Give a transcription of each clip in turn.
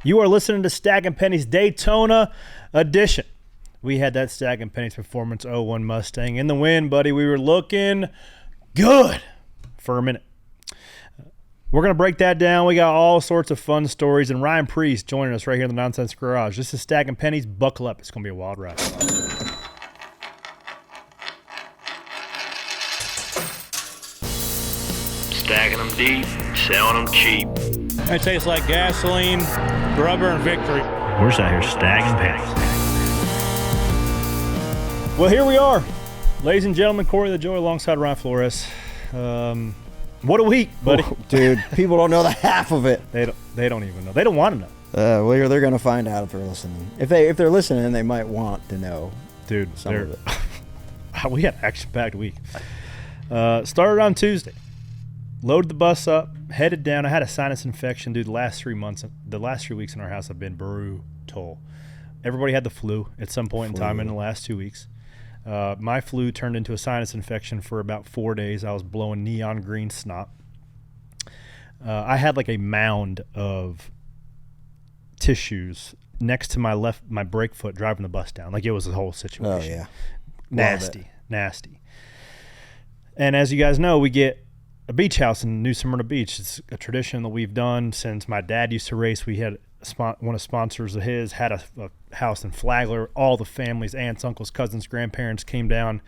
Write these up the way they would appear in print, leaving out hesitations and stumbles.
You are listening to Stacking Pennies Daytona edition. We had that Stacking Pennies Performance 01 Mustang in the wind, buddy. We were looking good for a minute. We're going to break that down. We got all sorts of fun stories, and Ryan Preece joining us right here in the Noncents Garage. This is Stacking Pennies. Buckle up. It's going to be a wild ride. Stacking them deep, selling them cheap. It tastes like gasoline, rubber, and victory. We're just out here stacking pennies. Well, here we are. Ladies and gentlemen, Corey the Joy alongside Ryan Flores. What a week, buddy. Oh, dude, people don't know the half of it. They don't even know. They don't want to know. Well, they're going to find out if they're listening. If they're listening, they might want to know. Dude, some of it. We had an action-packed week. Started on Tuesday. Loaded the bus up, headed down. I had a sinus infection, dude. The last 3 weeks in our house have been brutal. Everybody had the flu at some point in time in the last 2 weeks. My flu turned into a sinus infection for about 4 days. I was blowing neon green snot. I had like a mound of tissues next to my brake foot driving the bus down. Like it was a whole situation. Oh, yeah. Nasty. And as you guys know, we get a beach house in New Smyrna Beach. It's a tradition that we've done since my dad used to race. We had one of sponsors of his had a house in Flagler. All the families, aunts, uncles, cousins, grandparents came down,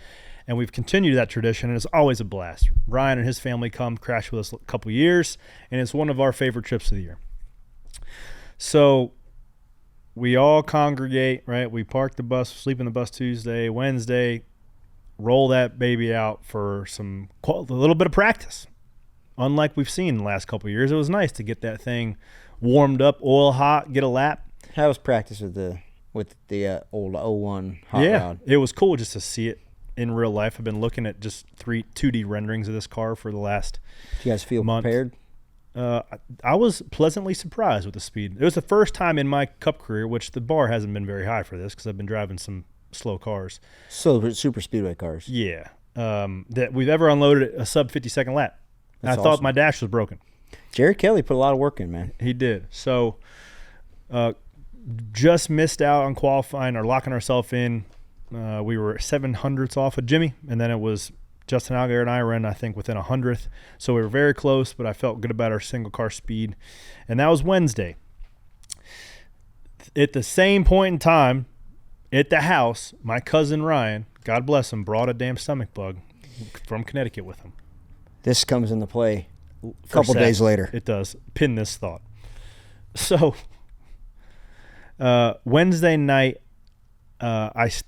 and we've continued that tradition, and it's always a blast. Ryan and his family come crash with us a couple years, and it's one of our favorite trips of the year. So we all congregate, right? We park the bus, sleep in the bus Tuesday, Wednesday, roll that baby out for a little bit of practice. Unlike we've seen in the last couple of years, it was nice to get that thing warmed up, oil hot, get a lap. How was practice with the old 01 hot rod? It was cool just to see it in real life. I've been looking at just 2D renderings of this car for the last Do you guys feel month. prepared? I was pleasantly surprised with the speed. It was the first time in my Cup career, which the bar hasn't been very high for this because I've been driving some slow cars. So super speedway cars. Yeah. That we've ever unloaded a sub 50-second lap. I thought my dash was broken. Jerry Kelly put a lot of work in, man. He did. So just missed out on qualifying or locking ourselves in. We were 700ths off of Jimmy, and then it was Justin Algar and I ran, I think, within 100th. So we were very close, but I felt good about our single car speed. And that was Wednesday. At the same point in time, at the house, my cousin Ryan, God bless him, brought a damn stomach bug from Connecticut with him. This comes into play a couple days later. It does. Pin this thought. So Wednesday night,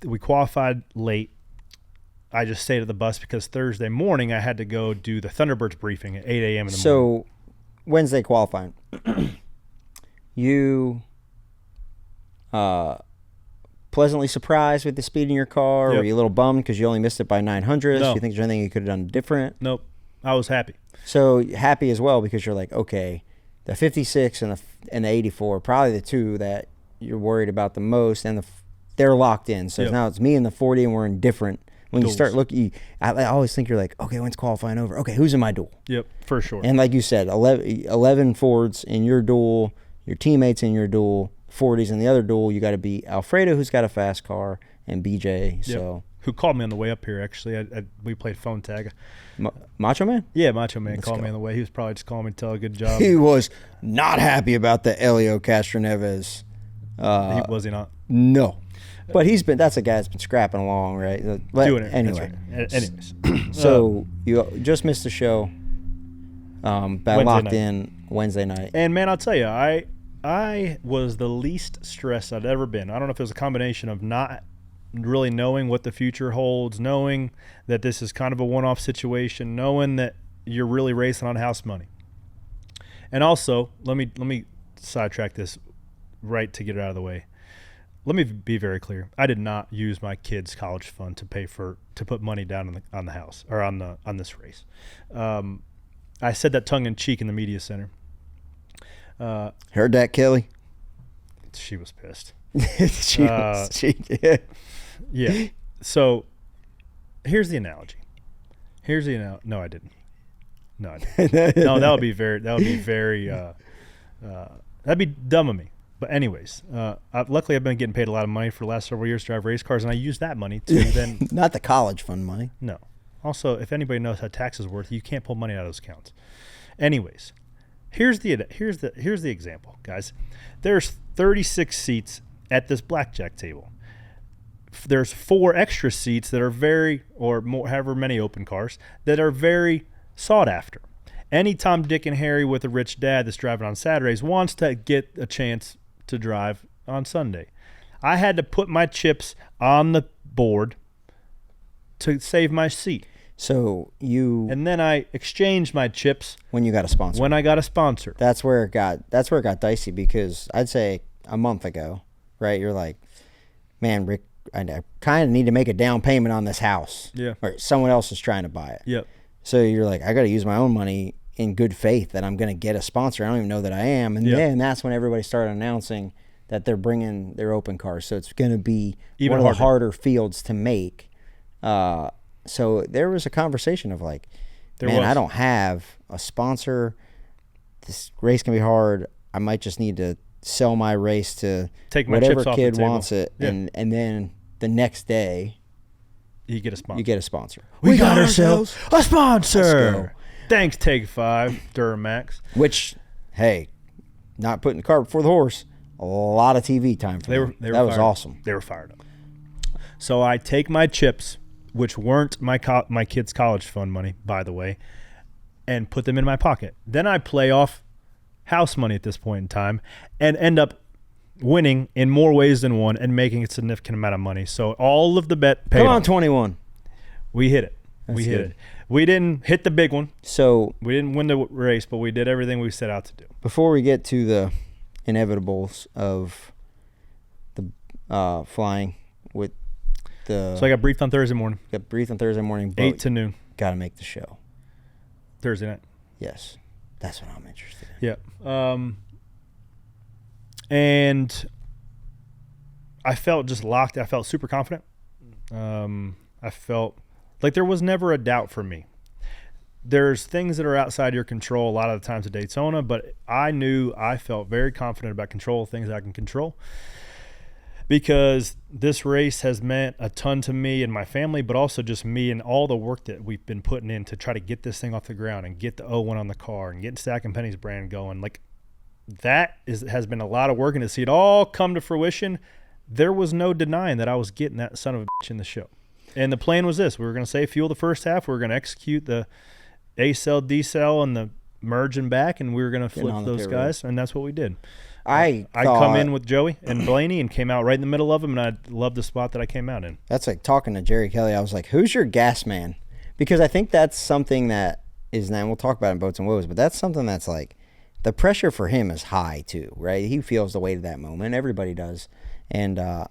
we qualified late. I just stayed at the bus because Thursday morning I had to go do the Thunderbirds briefing at 8 a.m. in the morning. So Wednesday qualifying. You pleasantly surprised with the speed in your car? Yep. Were you a little bummed because you only missed it by 900? No. Do you think there's anything you could have done different? Nope. I was happy. So happy as well because you're like, okay, the 56 and the 84 are probably the two that you're worried about the most, and they're locked in. So now it's me and the 40, and we're indifferent. When Duels. You start looking, I always think you're like, okay, when's qualifying over? Okay, who's in my duel? Yep, for sure. And like you said, 11 Fords in your duel, your teammates in your duel, 40s in the other duel. You got to beat Alfredo, who's got a fast car, and BJ. Yep. So who called me on the way up here, actually. We played phone tag. Macho Man? Yeah, Macho Man Let's called go. me on the way. He was probably just calling me to tell a good job. He was not happy about the Elio Castroneves. Was he not? No. But that's a guy that's been scrapping along, right? Doing it. Anyway. That's right. Anyways. So you just missed the show. Got locked night. in Wednesday night. And, man, I'll tell you, I was the least stressed I'd ever been. I don't know if it was a combination of not really knowing what the future holds, knowing that this is kind of a one-off situation, knowing that you're really racing on house money. And also, let me sidetrack this right to get it out of the way. Let me be very clear. I did not use my kids' college fund to put money down on the house or on this race. I said that tongue in cheek in the media center. Heard that, Kelly? She was pissed. She did. Yeah. So here's the analogy. No, I didn't. No, that would be very that'd be dumb of me. But anyways, luckily I've been getting paid a lot of money for the last several years to drive race cars, and I use that money to then Not the college fund money. no. Also, if anybody knows how taxes work, you can't pull money out of those accounts. Anyways, here's the example, guys. There's 36 seats at this blackjack table. There's 4 extra seats that are very, or more, however many open cars that are very sought after. Any Tom, Dick, and Harry with a rich dad that's driving on Saturdays wants to get a chance to drive on Sunday. I had to put my chips on the board to save my seat. So And then I exchanged my chips when you got a sponsor. when I got a sponsor. That's where it got dicey, because I'd say a month ago, right? You're like, man, Rick, I kind of need to make a down payment on this house. Yeah. Or someone else is trying to buy it. Yep. So you're like, I got to use my own money in good faith that I'm going to get a sponsor. I don't even know that I am. And then that's when everybody started announcing that they're bringing their open cars. So it's going to be Even one of the harder. harder fields to make. So there was a conversation of like, I don't have a sponsor. This race can be hard. I might just need to sell my race to Take my whatever chips off the kid table. wants it. Yeah. And then the next day, You get a sponsor. you get a sponsor. We got ourselves a sponsor. Let's go. Thanks, Take 5, Duramax. Which, hey, not putting the cart before the horse. A lot of TV time for them. That was fired awesome. They were fired up. So I take my chips, which weren't my kids' college fund money, by the way, and put them in my pocket. Then I play off house money at this point in time and end up winning in more ways than one and making a significant amount of money. So all of the bet paid Come on, off. 21. We hit it. We hit it. We didn't hit the big one. So We didn't win the race, but we did everything we set out to do. before we get to the inevitables of the flying with the So I got briefed on Thursday morning, got briefed on Thursday morning, 8 to noon, got to make the show. Thursday night. Yes, that's what I'm interested in. Yeah. And I felt just locked. I felt super confident. I felt like there was never a doubt for me. There's things that are outside your control a lot of the times at Daytona, but I felt very confident about control, things I can control, because this race has meant a ton to me and my family, but also just me and all the work that we've been putting in to try to get this thing off the ground and get the 01 on the car and get Stacking Pennies brand going. Like, that has been a lot of work, and to see it all come to fruition, there was no denying that I was getting that son of a bitch in the show. And the plan was this: we were going to save fuel the first half, we were going to execute the A cell, D cell, and the merge and back, and we were going to flip those guys, and that's what we did. I come in with Joey and Blaney and came out right in the middle of them, and I loved the spot that I came out in. That's like talking to Jerry Kelly. I was like, who's your gas man? Because I think that's something that is, and we'll talk about it in Boats and Woes, but that's something that's like, the pressure for him is high too, right? He feels the weight of that moment. Everybody does. And I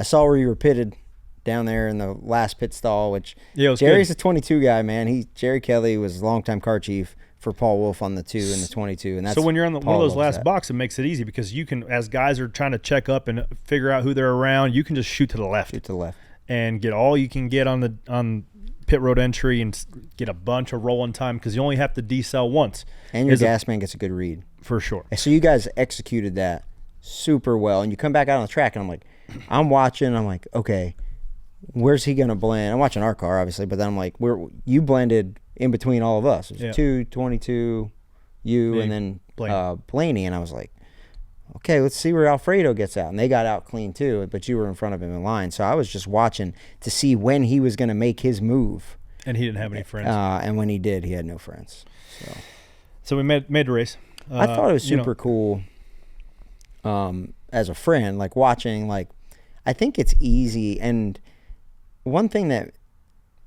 saw where you were pitted down there in the last pit stall, which Jerry's good. a 22 guy, man. Jerry Kelly was a longtime car chief for Paul Wolf on the 2 and the 22. And that's so when you're on one Paul of those loves last that. boxes, it makes it easy because you can, as guys are trying to check up and figure out who they're around, you can just shoot to the left. Shoot to the left. And get all you can get on pit road entry and get a bunch of rolling time, because you only have to decel once. And your gas man gets a good read. For sure. So you guys executed that super well. And you come back out on the track, and I'm like, I'm watching. I'm like, okay, where's he going to blend? I'm watching our car, obviously, but then I'm like, you blended in between all of us. It was 2, 22, you, and then Blaney. And I was like, okay, let's see where Alfredo gets out. And they got out clean too, but you were in front of him in line. So I was just watching to see when he was going to make his move. And he didn't have any friends. And when he did, he had no friends. So we made the race. I thought it was super cool as a friend, like watching, like, I think it's easy. And one thing that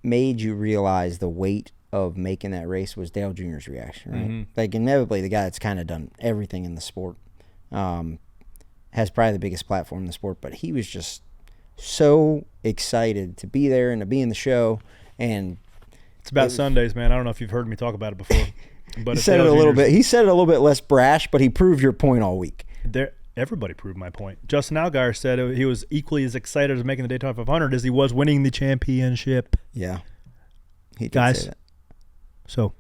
made you realize the weight of making that race was Dale Jr.'s reaction, right? Mm-hmm. Like, inevitably, the guy that's kind of done everything in the sport, has probably the biggest platform in the sport, but he was just so excited to be there and to be in the show. And it's about Sundays, man. I don't know if you've heard me talk about it before. But he said it a little bit. He said it a little bit less brash, but he proved your point all week. Everybody proved my point. Justin Allgaier said he was equally as excited as making the Daytona 500 as he was winning the championship. Yeah, he did guys. say that. So,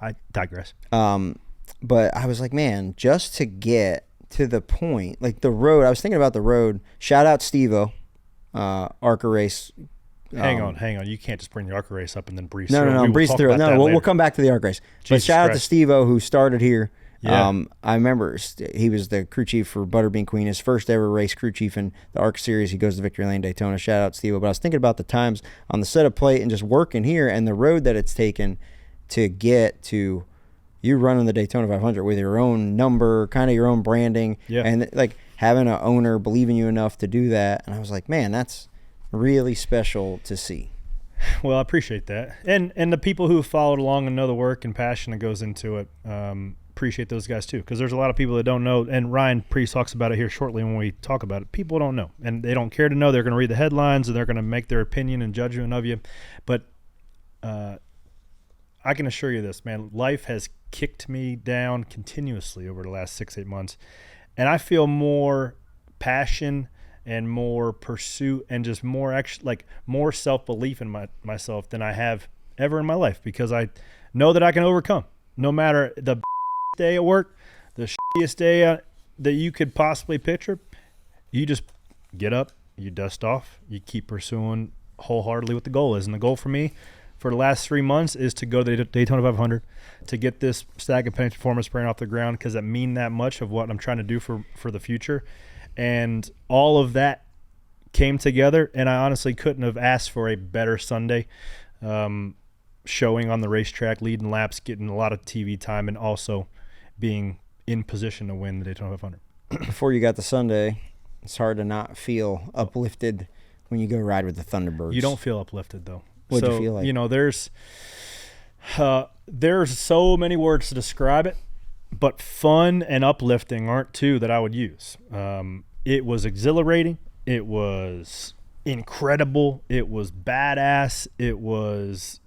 I digress. But I was like, man, just to get to the point. Like the road, I was thinking about the road. Shout out Steve-O, ARCA race. Hang on. You can't just bring the ARCA race up and then breeze No, through. I'm breezing through it. No, we'll come back to the ARCA race. But Jesus shout out to Christ. Steve-O, who started here. Yeah. I remember he was the crew chief for Butterbean Queen, his first ever race crew chief in the ARC series. He goes to Victory Lane, Daytona. Shout out Steve-O. But I was thinking about the times on the setup plate and just working here and the road that it's taken to get to you running the Daytona 500 with your own number, kind of your own branding, and like having an owner believe in you enough to do that. And I was like, man, that's really special to see. Well, I appreciate that. And the people who have followed along and know the work and passion that goes into it, appreciate those guys too. Because there's a lot of people that don't know, and Ryan Preece talks about it here shortly when we talk about it. People don't know, and they don't care to know. They're going to read the headlines, and they're going to make their opinion and judgment of you. But I can assure you this, man, life has kicked me down continuously over the last 6-8 months. And I feel more passion and more pursuit and just more more self-belief in myself than I have ever in my life, because I know that I can overcome no matter the day at work, the shittiest day that you could possibly picture. You just get up, you dust off, you keep pursuing wholeheartedly what the goal is. And the goal for me for the last 3 months is to go to the Daytona 500, to get this Stacking Pennies Performance brand off the ground, because that mean that much of what I'm trying to do for the future. And all of that came together, and I honestly couldn't have asked for a better Sunday. Showing on the racetrack, leading laps, getting a lot of TV time, and also being in position to win the Daytona 500. Before you got to Sunday, it's hard to not feel uplifted when you go ride with the Thunderbirds. You don't feel uplifted, though. What'd you feel like? You know, there's so many words to describe it, but fun and uplifting aren't two that I would use. It was exhilarating. It was incredible. It was badass. It was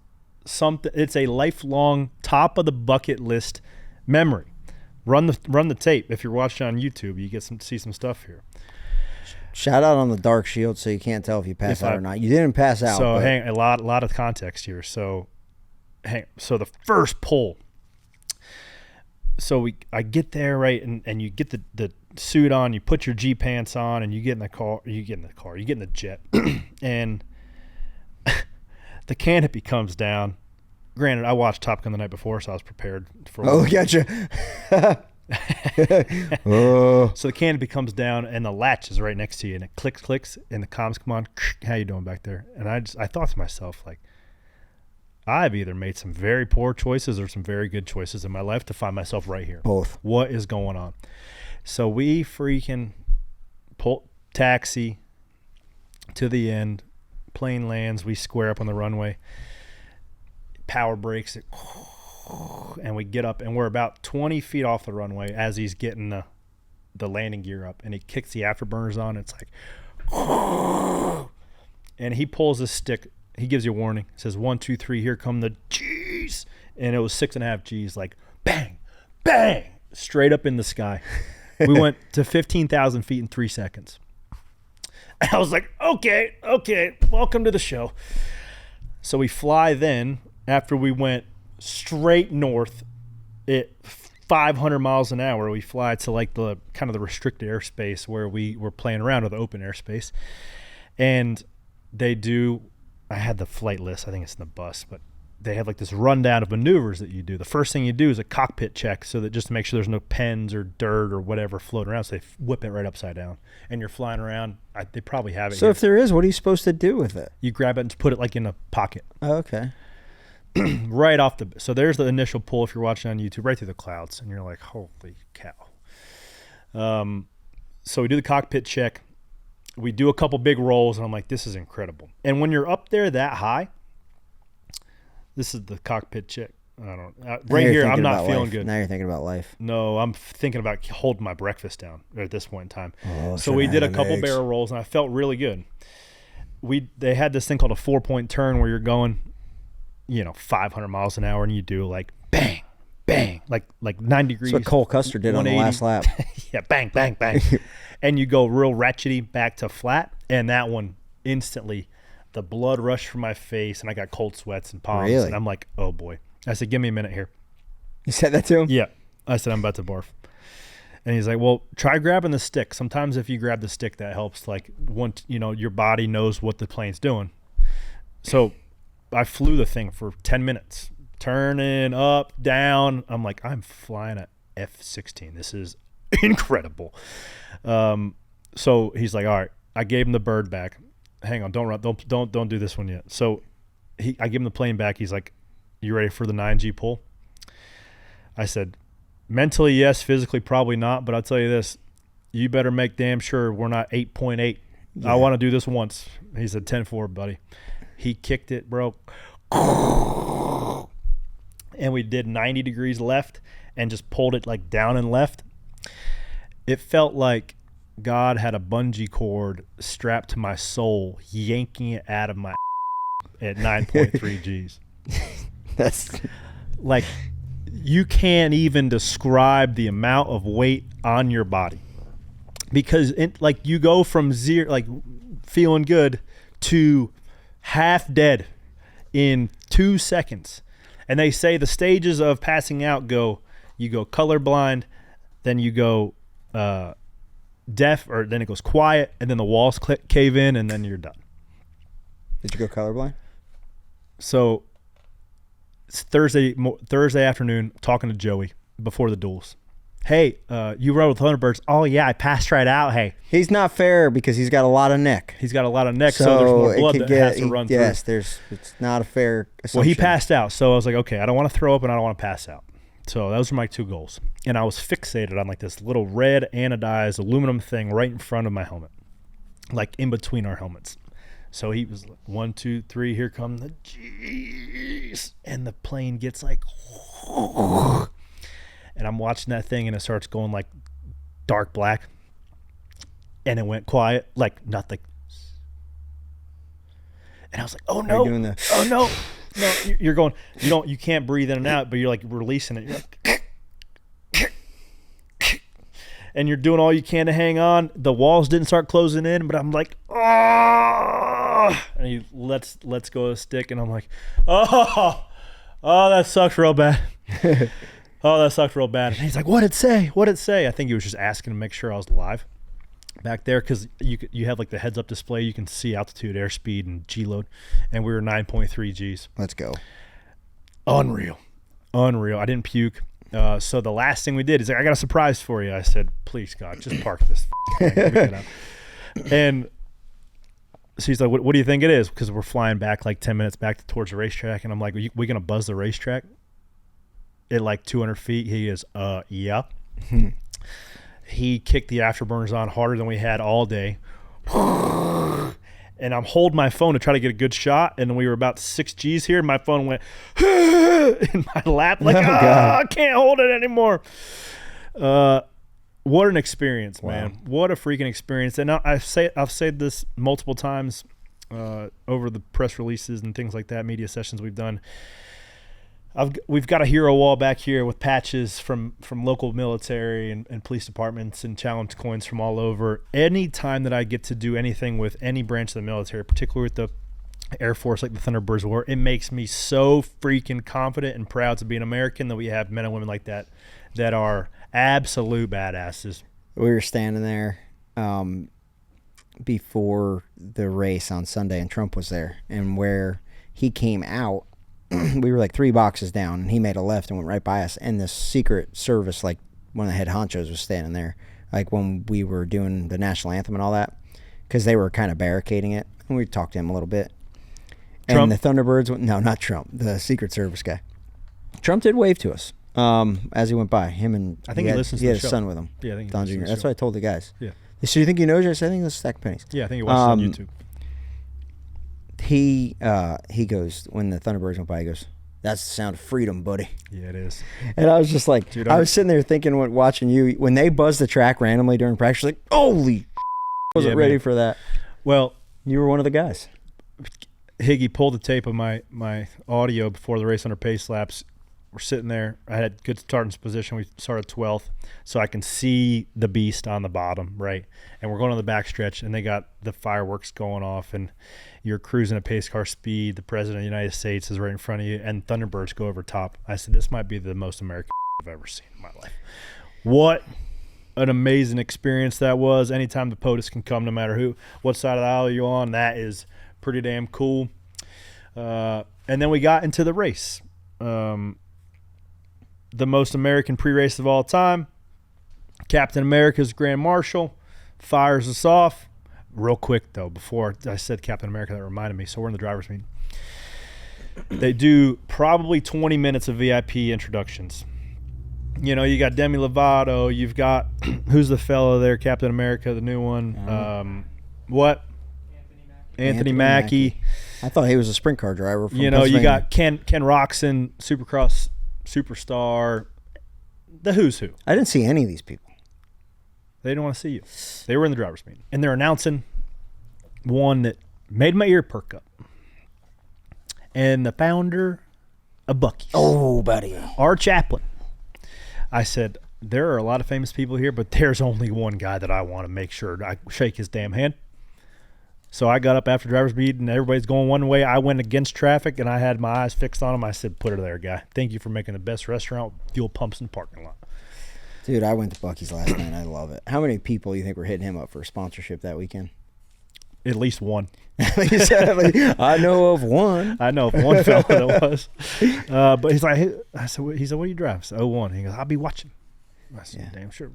something. It's a lifelong top of the bucket list memory. Run the tape. If you're watching on YouTube, you get see some stuff here. Shout out on the dark shield, so you can't tell if you pass out or not. You didn't pass out. So hang a lot of context here. So the first pull. So I get there, right, and you get the suit on, you put your G pants on, and you get in the car, you get in the jet, and the canopy comes down. Granted, I watched Top Gun the night before, so I was prepared for. Oh, gotcha. So the canopy comes down, and the latch is right next to you, and it clicks, and the comms come on. How you doing back there? And I thought to myself, like, I've either made some very poor choices or some very good choices in my life to find myself right here. Both. What is going on? So we freaking pull taxi to the end. Plane lands. We square up on the runway. Power brakes. And we get up, and we're about 20 feet off the runway as he's getting the landing gear up, and he kicks the afterburners on. It's like, and he pulls his stick. He gives you a warning. He says 1, 2, 3. Here come the G's, and it was 6.5 G's. Like bang, bang, straight up in the sky. We went to 15,000 feet in 3 seconds. I was like, okay, welcome to the show. So we fly then after we went straight north at 500 miles an hour. We fly to like the kind of the restricted airspace where we were playing around with the open airspace. And I had the flight list. I think it's in the bus, but they have like this rundown of maneuvers that you do. The first thing you do is a cockpit check, so that just to make sure there's no pens or dirt or whatever floating around. So they whip it right upside down, and you're flying around. They probably have it. So here. if there is, what are you supposed to do with it? You grab it and put it like in a pocket. Oh, okay. Right off so there's the initial pull if you're watching on YouTube, right through the clouds, and you're like, holy cow. So we do the cockpit check. We do a couple big rolls, and I'm like, this is incredible. And when you're up there that high, this is the cockpit check. I don't right here, I'm not feeling good. Now you're thinking about life. No, I'm thinking about holding my breakfast down at this point in time. Oh, so we did a couple barrel rolls, and I felt really good. They had this thing called a 4-point turn where you're going, 500 miles an hour, and you do like bang, bang, like 9 degrees. That's what Cole Custer did on the last lap. Yeah, bang, bang, bang. And you go real ratchety back to flat, and that one instantly, the blood rushed from my face, and I got cold sweats and palms. Really? And I'm like, oh boy. I said, give me a minute here. You said that to him? Yeah. I said, I'm about to barf. And he's like, well, try grabbing the stick. Sometimes if you grab the stick, that helps. Like, once, your body knows what the plane's doing. So I flew the thing for 10 minutes, turning up, down. I'm like, I'm flying at F-16. This is incredible. So he's like, all right. I gave him the bird back. Hang on, don't run, don't do this one yet. So I give him the plane back. He's like, you ready for the 9G pull? I said, mentally, yes. Physically, probably not. But I'll tell you this, you better make damn sure we're not 8.8. Yeah. I want to do this once. He said, 10-4, buddy. He kicked it, bro. And we did 90 degrees left and just pulled it like down and left. It felt like God had a bungee cord strapped to my soul, yanking it out of my at 9.3 Gs. That's like, you can't even describe the amount of weight on your body, because like, you go from zero, like feeling good, to half dead in 2 seconds. And they say the stages of passing out you go colorblind, then you go deaf, or then it goes quiet, and then the walls cave in, and then you're done. Did you go colorblind? So it's Thursday afternoon, talking to Joey before the duels. Hey, you rode with Thunderbirds. Oh yeah, I passed right out. Hey, he's not fair because he's got a lot of neck. He's got a lot of neck, so there's more blood that has to run through. Yes, it's not a fair assumption. Well, he passed out, so I was like, okay, I don't want to throw up and I don't want to pass out. So those were my 2 goals. And I was fixated on like this little red anodized aluminum thing right in front of my helmet, like in between our helmets. So he was like, 1, 2, 3, here come the G's. And the plane gets like, and I'm watching that thing, and it starts going like dark black. And it went quiet, like nothing. And I was like, oh no, oh no. No, you're going, you can't breathe in and out, but you're like releasing it. You're like, and you're doing all you can to hang on. The walls didn't start closing in, but I'm like, oh, and he lets go of the stick, and I'm like, oh, that sucks real bad. Oh, that sucked real bad. And he's like, what'd it say? What'd it say? I think he was just asking to make sure I was alive back there, because you have like the heads up display, you can see altitude, airspeed, and G load, and we were 9.3 Gs. Let's go. Unreal. I didn't puke. So the last thing we did is like, I got a surprise for you. I said, please God, just park this thing. And so he's like, what do you think it is? Because we're flying back like 10 minutes back towards the racetrack, and I'm like, we gonna buzz the racetrack at like 200 feet? He is yeah. He kicked the afterburners on harder than we had all day. And I'm holding my phone to try to get a good shot, and we were about 6 Gs here, and my phone went in my lap, like, I can't hold it anymore. What an experience, man. What a freaking experience. And I've said this multiple times over the press releases and things like that, media sessions we've done. We've got a hero wall back here with patches from local military and police departments and challenge coins from all over. Any time that I get to do anything with any branch of the military, particularly with the Air Force, like the Thunderbirds were, it makes me so freaking confident and proud to be an American that we have men and women like that are absolute badasses. We were standing there before the race on Sunday, and Trump was there, and where he came out, we were like 3 boxes down, and he made a left and went right by us, and the Secret Service, like one of the head honchos, was standing there, like when we were doing the national anthem and all that, because they were kind of barricading it, and we talked to him a little bit. Trump? And the Thunderbirds, no, not Trump, the Secret Service guy. Trump did wave to us as he went by. Him and I think he listens to the show. He had his son with him. Yeah, I think he Don listens Jr. to the That's show. what I told the guys. Yeah. So you think he knows? I said, I think this is Stacking Pennies. Yeah, I think he watches on YouTube. He goes, when the Thunderbirds went by, he goes, that's the sound of freedom, buddy. Yeah, it is. And I was just like, dude, I was sitting there thinking, watching you, when they buzzed the track randomly during practice, like, holy, wasn't ready for that. Well, you were one of the guys. Higgy pulled the tape of my audio before the race under pace laps. We're sitting there. I had good starting position. We started 12th, so I can see the beast on the bottom, right? And we're going on the backstretch, and they got the fireworks going off, and you're cruising at pace car speed. The President of the United States is right in front of you, and Thunderbirds go over top. I said, this might be the most American I've ever seen in my life. What an amazing experience that was. Anytime the POTUS can come, no matter what side of the aisle you're on, that is pretty damn cool. And then we got into the race. The most American pre-race of all time. Captain America's Grand Marshal fires us off. Real quick, though, before I said Captain America, that reminded me. So we're in the driver's meeting. They do probably 20 minutes of VIP introductions. You know, you got Demi Lovato. You've got, who's the fellow there, Captain America, the new one? What? Anthony Mackie. I thought he was a sprint car driver from you got Ken Roxon, Supercross superstar, the who's who. I didn't see any of these people. They didn't want to see you. They were in the driver's meeting. And they're announcing one that made my ear perk up. And the founder of Buc-ee's. Oh, buddy. Our chaplain. I said, there are a lot of famous people here, but there's only one guy that I want to make sure I shake his damn hand. So I got up after driver's meeting, and everybody's going one way. I went against traffic, and I had my eyes fixed on him. I said, put her there, guy. Thank you for making the best restaurant with fuel pumps in the parking lot. Dude, I went to Buc-ee's last night. I love it. How many people do you think were hitting him up for a sponsorship that weekend? At least one. I know of one. I know of one fella that was. But he's like, I said, what do you drive? I said, 01. He goes, I'll be watching. I said, damn sure.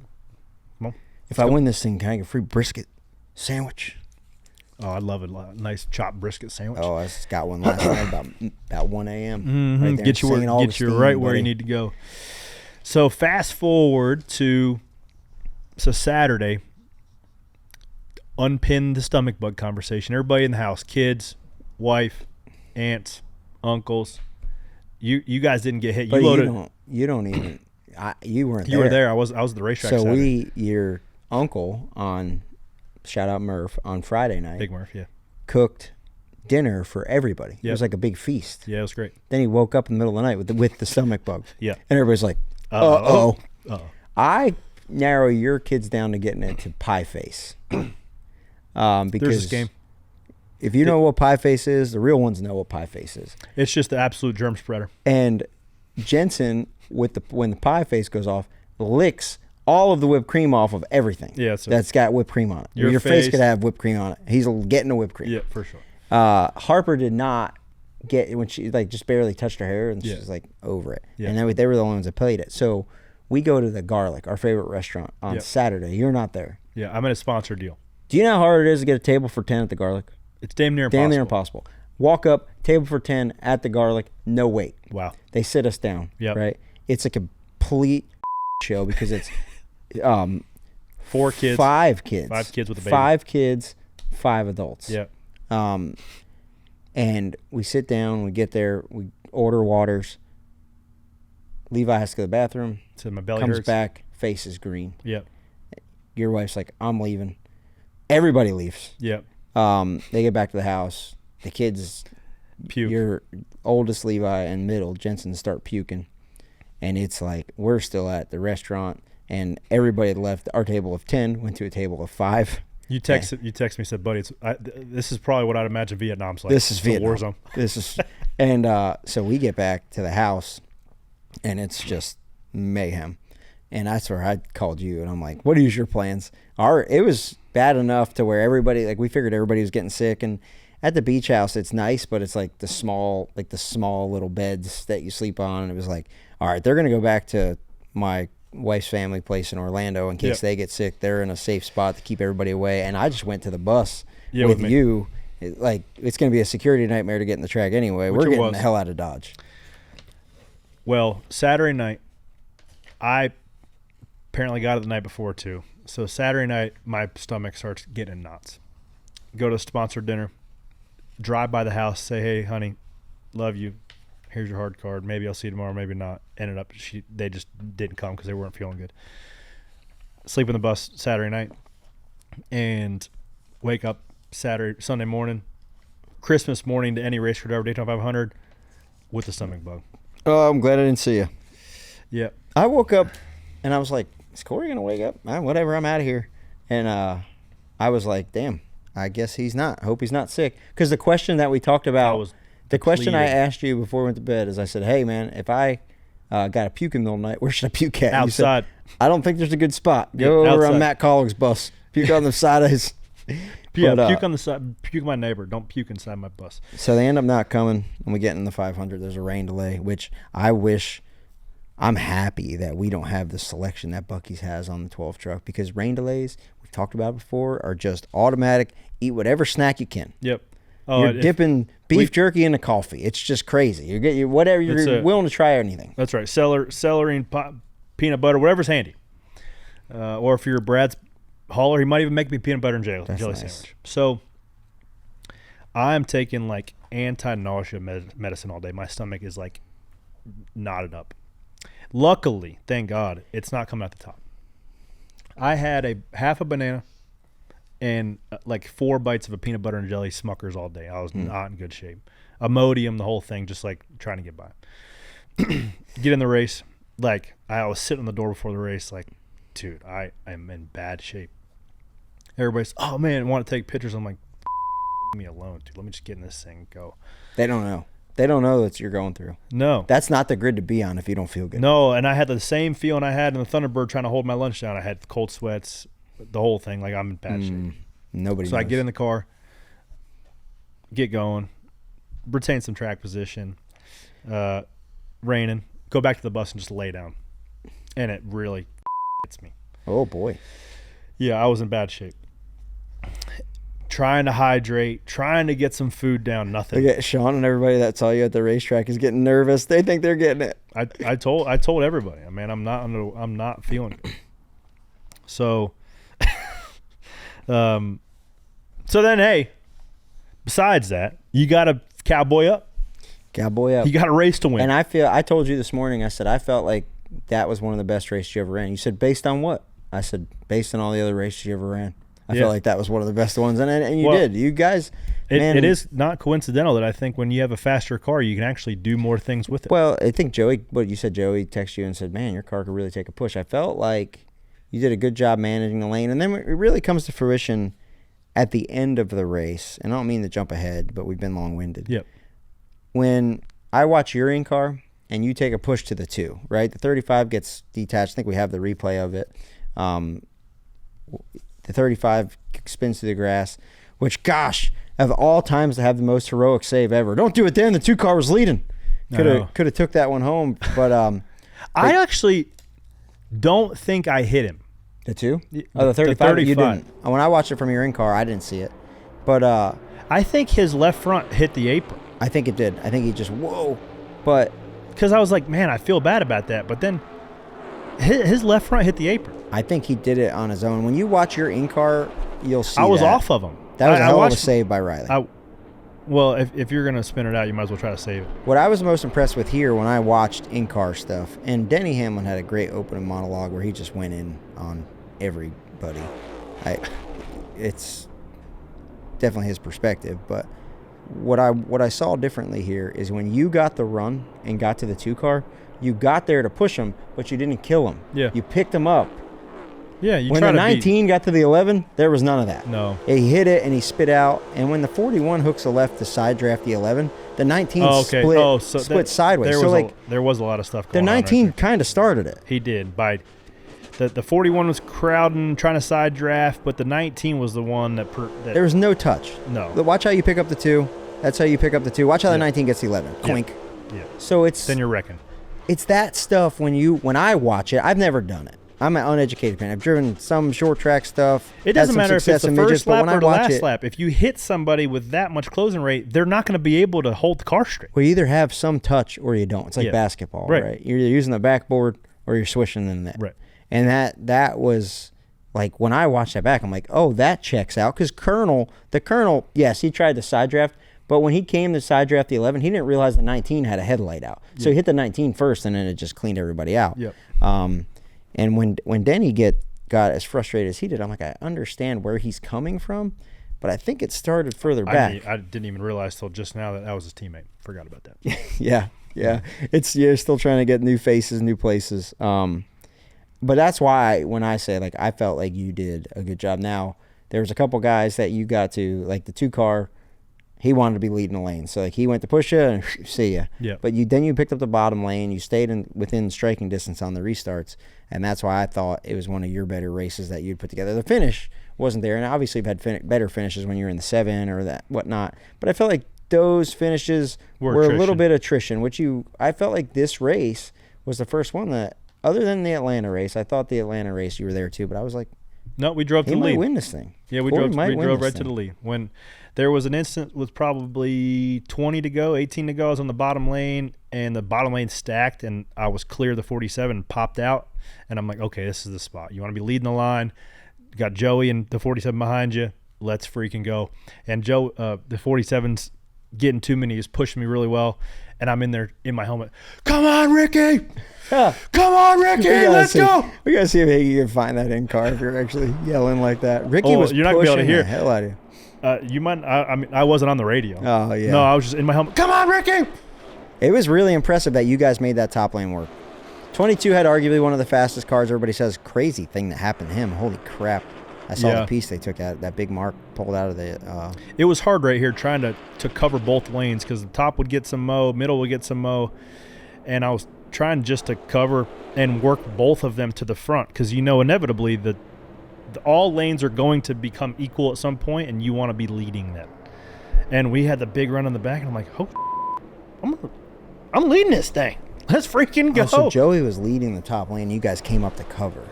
Come on. If I win this thing, can I get a free brisket sandwich? Oh, I love it. Nice chopped brisket sandwich. Oh, I just got one last night about 1 a.m. Mm-hmm. Right there get you right where you need to go. So fast forward to Saturday. Unpin the stomach bug conversation. Everybody in the house, kids, wife, aunts, uncles. You guys didn't get hit. But you loaded. You don't even. You weren't. You were there. I was at the racetrack. So Saturday. Your uncle on, shout out Murph, on Friday night. Big Murph, yeah. Cooked dinner for everybody. Yep. It was like a big feast. Yeah, it was great. Then he woke up in the middle of the night with the stomach bug. Yeah. And everybody's like, Uh-oh. I narrow your kids down to getting it to pie face. Because there's this game. If you know what pie face is, the real ones know what pie face is. It's just the absolute germ spreader. And Jensen, when the pie face goes off, licks all of the whipped cream off of everything. Yeah, so that's got whipped cream on it. Your face could have whipped cream on it. He's getting the whipped cream. Yeah, for sure. Harper did not get, when she just barely touched her hair, and she was over it. Yeah. And then they were the only ones that played it. So we go to the Garlic, our favorite restaurant, on Saturday. You're not there. Yeah, I'm in a sponsor deal. Do you know how hard it is to get a table for 10 at the Garlic? It's damn near impossible. Damn near impossible. Walk up, table for 10 at the Garlic, no wait. Wow. They sit us down. Yep. Right? It's a complete show because it's 4 kids. 5 kids. 5 kids with a baby. 5 kids, 5 adults. Yeah. And we sit down, we get there, we order waters. Levi has to go to the bathroom. So my belly comes hurts. back, face is green. Yep. Your wife's like, I'm leaving. Everybody leaves. Yep. They get back to the house. The kids, puke. Your oldest Levi and middle Jensen start puking, and it's like we're still at the restaurant, and everybody had left. Our table of 10 went to a table of 5. You text me, said, buddy, this is probably what I'd imagine Vietnam's like. This is Vietnam. War zone. This is, and so we get back to the house, and it's just mayhem. And that's where I called you, and I'm like, what are your plans? It was bad enough to where everybody, we figured everybody was getting sick. And at the beach house, it's nice, but it's like the small little beds that you sleep on. And it was like, all right, they're going to go back to my wife's family place in Orlando in case they get sick. They're in a safe spot to keep everybody away. And I just went to the bus with you. It's going to be a security nightmare to get in the track anyway. We're getting the hell out of Dodge. Well, Saturday night, I apparently got it the night before too. So Saturday night, my stomach starts getting in knots. Go to a sponsored dinner, drive by the house, say, hey, honey, love you. Here's your hard card. Maybe I'll see you tomorrow, maybe not. Ended up, they just didn't come because they weren't feeling good. Sleep in the bus Saturday night and wake up Sunday morning, Christmas morning to any race car driver, Daytona 500, with the stomach bug. Oh, I'm glad I didn't see you. Yeah. I woke up and I was like, is Corey going to wake up? Whatever, I'm out of here. And I was like, damn, I guess he's not. I hope he's not sick. Because the question that we talked about, the question I asked you before we went to bed is I said, hey, man, if I got to puke in the middle of the night. Where should I puke at? You said, Outside. I don't think there's a good spot. Go over on Matt Collick's bus. Puke on the side of his. Yeah, But, puke on the side. Puke my neighbor. Don't puke inside my bus. So they end up not coming, and we get in the 500. There's a rain delay, which I wish. I'm happy that we don't have the selection that Buc-ee's has on the 12 truck, because rain delays, we've talked about before, are just automatic. Eat whatever snack you can. Yep. You're dipping beef jerky into coffee. It's just crazy. You get whatever you're willing to try anything. That's right. Celery and peanut butter, whatever's handy. Or if you're Brad's hauler, he might even make me peanut butter and jelly sandwich. So I'm taking like anti-nausea medicine all day. My stomach is like knotted up. Luckily, thank God, it's not coming out the top. I had half a banana and like 4 bites of a peanut butter and jelly Smuckers all day. I was not in good shape. Imodium, the whole thing, just like trying to get by. Get in the race. Like, I was sitting on the door before the race like, dude, I am in bad shape. Everybody's, oh man, I want to take pictures. I'm like, leave me alone, dude. Let me just get in this thing and go. They don't know. They don't know that you're going through. No. That's not the grid to be on if you don't feel good. No, and I had the same feeling I had in the Thunderbird trying to hold my lunch down. I had cold sweats, the whole thing. Like, I'm in bad shape. Nobody So knows. I get in the car, get going, retain some track position, raining, go back to the bus and just lay down. And it really hits me. Oh, boy. Yeah, I was in bad shape. Trying to hydrate, trying to get some food down, nothing. Look at Sean and everybody that saw you at the racetrack is getting nervous. They think they're getting it. I told everybody, man, I'm not feeling it. So, so then, hey, besides that, you got to cowboy up. Cowboy up. You got a race to win. And I told you this morning, I said, I felt like that was one of the best races you ever ran. You said, based on what? I said, based on all the other races you ever ran. I felt like that was one of the best ones. And you did. You guys, man. It is not coincidental that I think when you have a faster car, you can actually do more things with it. Well, I think Joey texted you and said, man, your car could really take a push. I felt like you did a good job managing the lane. And then it really comes to fruition at the end of the race. And I don't mean to jump ahead, but we've been long-winded. Yep. When I watch your in-car and you take a push to the 2, right? The 35 gets detached. I think we have the replay of it. The 35 spins through the grass, which, gosh, of all times to have the most heroic save ever. Don't do it then. The 2 car was leading. Could have took that one home. But I actually don't think I hit him. The 2? Oh, the 35. You didn't. When I watched it from your in-car, I didn't see it. But I think his left front hit the apron. I think it did. I think he just, whoa. But because I was like, man, I feel bad about that. But then his left front hit the apron. I think he did it on his own. When you watch your in-car, you'll see I was off of him. That was a hell of a save by Riley. Well, if you're going to spin it out, you might as well try to save it. What I was most impressed with here when I watched in-car stuff, and Denny Hamlin had a great opening monologue where he just went in on everybody. It's definitely his perspective, but what I saw differently here is when you got the run and got to the 2 car, you got there to push him, but you didn't kill him. Yeah. You picked him up. Yeah, you when the 19 got to the 11, there was none of that. No. He hit it and he spit out. And when the 41 hooks a left to side draft the 11, the 19 split sideways. There was a lot of stuff going on. The 19 kind of started it. He did. The 41 was crowding, trying to side draft, but the 19 was the one that there was no touch. No. Watch how you pick up the 2. That's how you pick up the 2. Watch how the 19 gets the 11. Clink. Yeah. So it's then you're wrecking. It's that stuff when I watch it. I've never done it. I'm an uneducated fan. I've driven some short track stuff. It doesn't matter if it's the first lap or the last lap. If you hit somebody with that much closing rate, they're not going to be able to hold the car straight. Well, you either have some touch or you don't. It's like basketball, right? You're either using the backboard or you're swishing in the net. Right. And that was like when I watched that back, I'm like, oh, that checks out. Because the Colonel, yes, he tried to side draft. But when he came to side draft the 11, he didn't realize the 19 had a headlight out. So he hit the 19 first, and then it just cleaned everybody out. Yep. And when Denny got as frustrated as he did, I'm like, I understand where he's coming from, but I think it started further back. I didn't even realize till just now that was his teammate. Forgot about that. Yeah. You're still trying to get new faces, new places. But that's why when I say, like, I felt like you did a good job. Now, there was a couple guys that you got to, like the 2 car, he wanted to be leading the lane. So like he went to push you and see ya. Yeah. But then you picked up the bottom lane. You stayed within striking distance on the restarts, and that's why I thought it was one of your better races that you'd put together. The finish wasn't there, and obviously you've had better finishes when you're in the 7 or that whatnot. But I felt like those finishes were a little bit attrition, I felt like this race was the first one that, other than the Atlanta race, I thought the Atlanta race you were there too, but I was like, no, we drove to the lead. He might win this thing. Yeah, we drove right to the lead. When there was an instant with probably 20 to go, 18 to go, I was on the bottom lane, and the bottom lane stacked, and I was clear of the 47, popped out, and I'm like, okay, this is the spot. You want to be leading the line. You got Joey and the 47 behind you. Let's freaking go. And Joe, the 47's getting to me, and he's pushing me really well, and I'm in there in my helmet. Come on, Ricky! Come on, Ricky! Let's go! We gotta see if you can find that in car if you're actually yelling like that. Ricky was you're not gonna be able to hear the hell out of you. You might. I mean, I wasn't on the radio. Oh yeah. No, I was just in my helmet. Come on, Ricky! It was really impressive that you guys made that top lane work. 22 had arguably one of the fastest cars. Everybody says crazy thing that happened to him. Holy crap! I saw the piece they took out. That big mark pulled out of the. It was hard right here trying to cover both lanes because the top would get some mow, middle would get some mow, and I was trying just to cover and work both of them to the front because inevitably all lanes are going to become equal at some point, and you want to be leading them. And we had the big run in the back, and I'm like, I'm leading this thing. Let's freaking go. Oh, so Joey was leading the top lane. You guys came up to cover.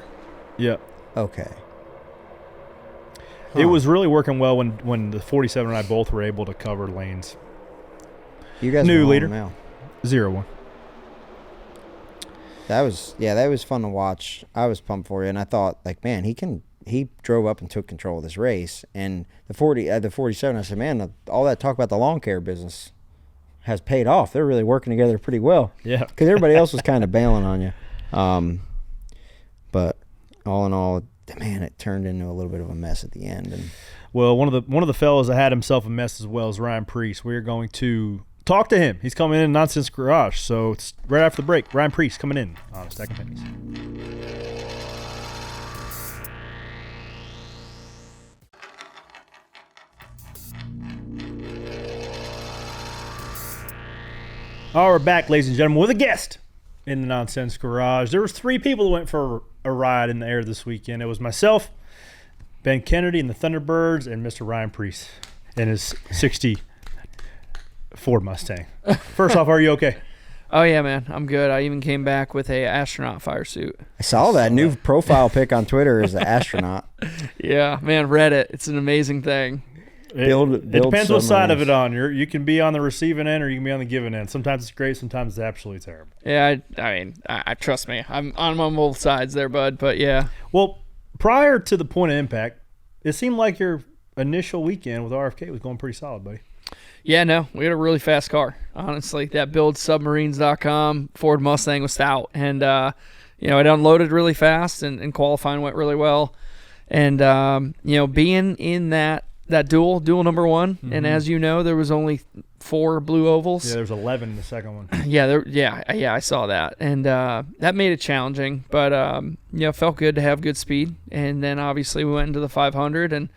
Yeah. Okay. It was really working well when the 47 and I both were able to cover lanes. You guys new were leader. now. 0-1. That was fun to watch. I was pumped for you, and I thought, like, man, he drove up and took control of this race. And the 47, I said, man, all that talk about the lawn care business has paid off. They're really working together pretty well. Yeah. Because everybody else was kind of bailing on you. But all in all, man, it turned into a little bit of a mess at the end. And well, one of the fellas that had himself a mess as well is Ryan Preece. We're going to talk to him. He's coming in Noncents Garage. So it's right after the break. Ryan Preece coming in on Stacking Pennies. All right, we're back, ladies and gentlemen, with a guest in the Noncents Garage. There was 3 people that went for a ride in the air this weekend. It was myself, Ben Kennedy and the Thunderbirds, and Mr. Ryan Preece in his 60 Ford Mustang. First off, are you okay? Oh, yeah, man. I'm good. I even came back with a astronaut fire suit. I saw that new profile pic on Twitter as an astronaut. Yeah, man, Reddit. It's an amazing thing. It depends what side of it on. You can be on the receiving end or you can be on the giving end. Sometimes it's great, sometimes it's absolutely terrible. Yeah, I mean, trust me. I'm on both sides there, bud, but yeah. Well, prior to the point of impact, it seemed like your initial weekend with RFK was going pretty solid, buddy. Yeah, no, we had a really fast car, honestly. That buildsubmarines.com Ford Mustang was stout. And, it unloaded really fast and qualifying went really well. And, being in that duel number 1, mm-hmm. and as you know, there was only 4 blue ovals. Yeah, there was 11 in the second one. Yeah, I saw that. And that made it challenging. But, felt good to have good speed. And then, obviously, we went into the 500, and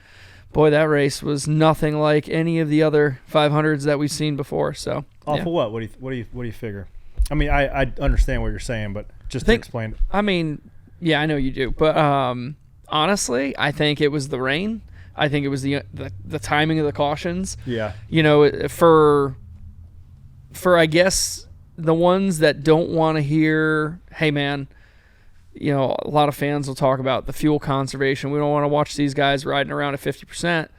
boy, that race was nothing like any of the other 500s that we've seen before. So, for what? What do you figure? I mean, I understand what you're saying, but just to explain. I mean, yeah, I know you do, but honestly, I think it was the rain. I think it was the timing of the cautions. Yeah. For I guess the ones that don't want to hear, hey man, a lot of fans will talk about the fuel conservation. We don't want to watch these guys riding around at 50%.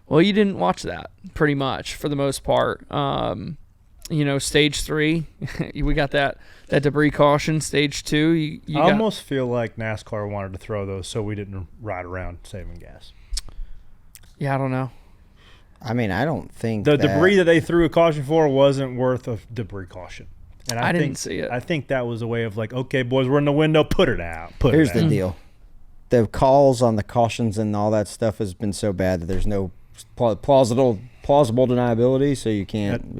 Well, you didn't watch that pretty much for the most part. Stage 3, we got that debris caution. Stage 2, I almost feel like NASCAR wanted to throw those so we didn't ride around saving gas. Yeah, I don't know. I mean, I don't think the debris that they threw a caution for wasn't worth a debris caution. And I didn't see it. I think that was a way of like, okay, boys, we're in the window, put it out. Here's the deal. The calls on the cautions and all that stuff has been so bad that there's no plausible deniability, so you can't.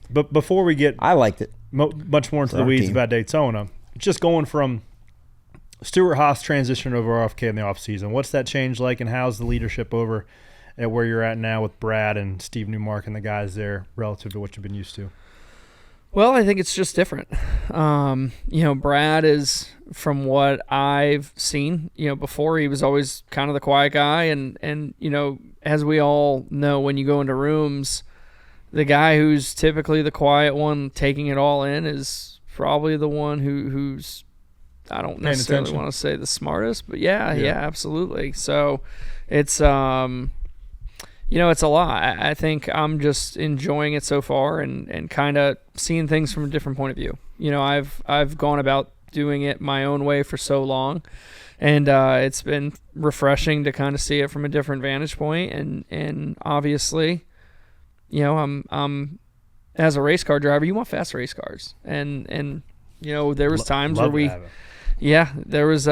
But before we get I liked it. Much more into the weeds about Daytona, just going from Stuart Haas transition over RFK in the offseason, what's that change like, and how's the leadership over at where you're at now with Brad and Steve Newmark and the guys there relative to what you've been used to? Well, I think it's just different. Brad is, from what I've seen, before he was always kind of the quiet guy. And as we all know, when you go into rooms, the guy who's typically the quiet one taking it all in is probably the one who's, I don't necessarily want to say the smartest, but yeah, absolutely. So it's, it's a lot. I think I'm just enjoying it so far and kind of seeing things from a different point of view. I've gone about doing it my own way for so long, and it's been refreshing to kind of see it from a different vantage point. And obviously, I'm as a race car driver, you want fast race cars, and there was times where there was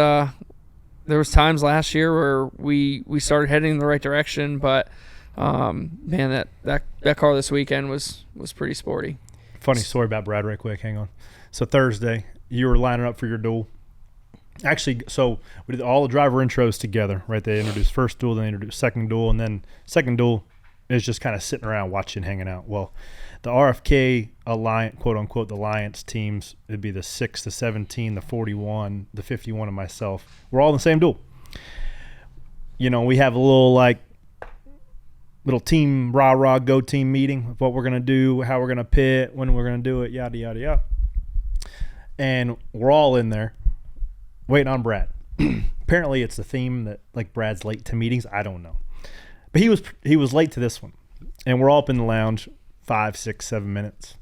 times last year where we started heading in the right direction, but man, that car this weekend was pretty sporty. Funny story about Brad right quick. Hang on. So Thursday, you were lining up for your duel. Actually, so we did all the driver intros together, right? They introduced first duel, then they introduced second duel, and then second duel is just kind of sitting around watching, hanging out. Well, the RFK Alliance, quote unquote, the Alliance teams, it'd be the 6, the 17, the 41, the 51, and myself. We're all in the same duel. We have a little team rah-rah go team meeting of what we're going to do, how we're going to pit, when we're going to do it, yada, yada, yada. And we're all in there waiting on Brad. Apparently it's the theme that Brad's late to meetings. I don't know. But he was late to this one. And we're all up in the lounge 5, 6, 7 minutes.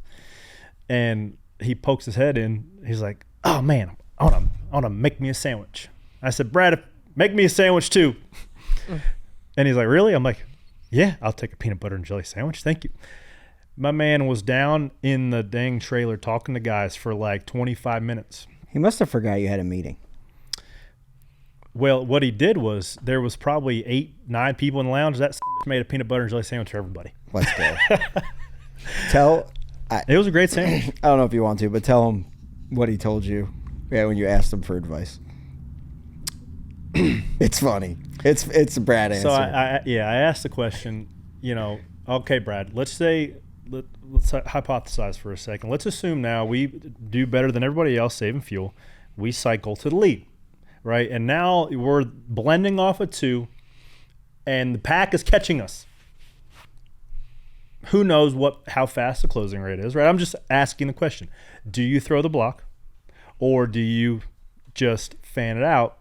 And he pokes his head in. He's like, oh, man, I want to make me a sandwich. I said, Brad, make me a sandwich too. And he's like, really? I'm like, yeah, I'll take a peanut butter and jelly sandwich. Thank you. My man was down in the dang trailer talking to guys for 25 minutes. He must have forgot you had a meeting. Well, what he did was there was probably 8, 9 people in the lounge. That made a peanut butter and jelly sandwich for everybody. Let's go. It was a great sandwich. I don't know if you want to, but tell him what he told you when you asked him for advice. It's funny. It's a Brad answer. So I asked the question, okay, Brad, let's hypothesize for a second. Let's assume now we do better than everybody else saving fuel. We cycle to the lead, right? And now we're blending off of 2, and the pack is catching us. Who knows how fast the closing rate is, right? I'm just asking the question. Do you throw the block, or do you just fan it out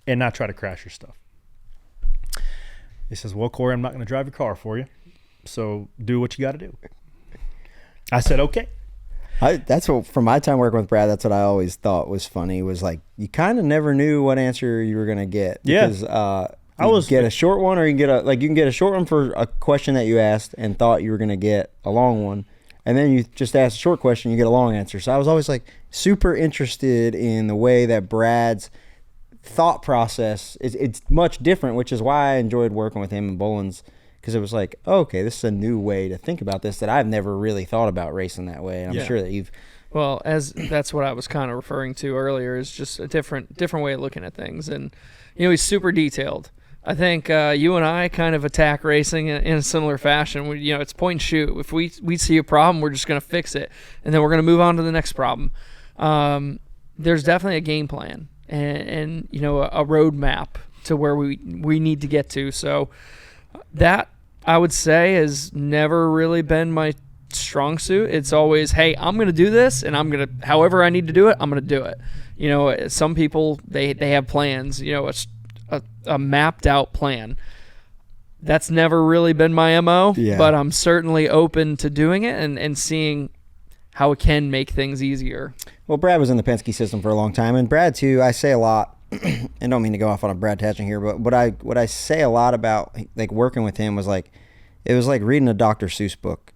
and not try to crash your stuff? He says, well, Corey, I'm not going to drive your car for you, so do what you got to do. I said, okay. That's what, from my time working with Brad, that's what I always thought was funny, was you kind of never knew what answer you were going to get. Because, you get a short one, or you can get a short one for a question that you asked and thought you were going to get a long one. And then you just ask a short question, you get a long answer. So I was always super interested in the way that Brad's thought process it's much different, which is why I enjoyed working with him in Boland's, because it was okay, this is a new way to think about this that I've never really thought about racing that way. And I'm sure that you've. Well, that's what I was kind of referring to earlier, is just a different way of looking at things. And he's super detailed. I think you and I kind of attack racing in a similar fashion. It's point and shoot. If we see a problem, we're just going to fix it, and then we're going to move on to the next problem. There's definitely a game plan and a roadmap to where we need to get to. So that, I would say, has never really been my strong suit. It's always, hey, I'm going to do this, and I'm going to, however I need to do it, I'm going to do it. Some people, they have plans, a mapped out plan. That's never really been my MO, but I'm certainly open to doing it and seeing how it can make things easier. Well, Brad was in the Penske system for a long time, and Brad too, I say a lot, and don't mean to go off on a Brad tangent here, but what I say a lot about working with him was it was like reading a Dr. Seuss book.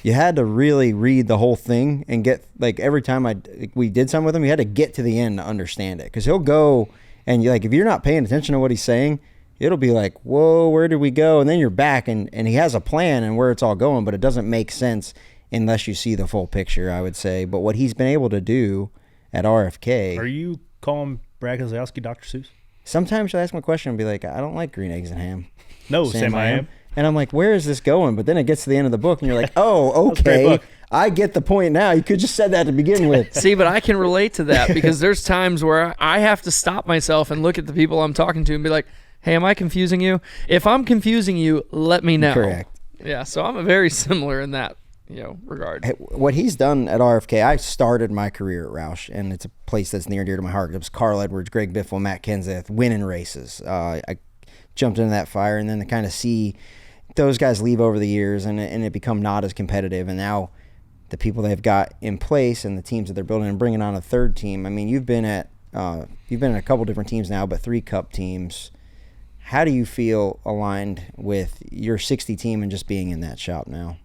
You had to really read the whole thing and get, every time we did something with him, you had to get to the end to understand it, because he'll go and if you're not paying attention to what he's saying, it'll be whoa, where did we go? And then you're back, and he has a plan and where it's all going, but it doesn't make sense unless you see the full picture, I would say. But what he's been able to do at RFK. Are you calling Brad Keselowski Dr. Seuss? Sometimes you'll ask him a question and be like, I don't like green eggs and ham. No, Sam I Am. And I'm like, where is this going? But then it gets to the end of the book, and you're like, oh, That's a great okay. book. I get the point now. You could just said that to begin with. See, but I can relate to that because there's times where I have to stop myself and look at the people I'm talking to and be like, hey, am I confusing you? If I'm confusing you, let me know. Correct. Yeah, so I'm very similar in that regard. Hey, what he's done at RFK, I started my career at Roush, and it's a place that's near and dear to my heart. It was Carl Edwards, Greg Biffle, Matt Kenseth, winning races. I jumped into that fire, and then to kind of see those guys leave over the years and it become not as competitive. And now the people they've got in place and the teams that they're building and bringing on a third team. I mean, you've been at a couple different teams now, but 3 Cup teams. How do you feel aligned with your 60 team and just being in that shop now?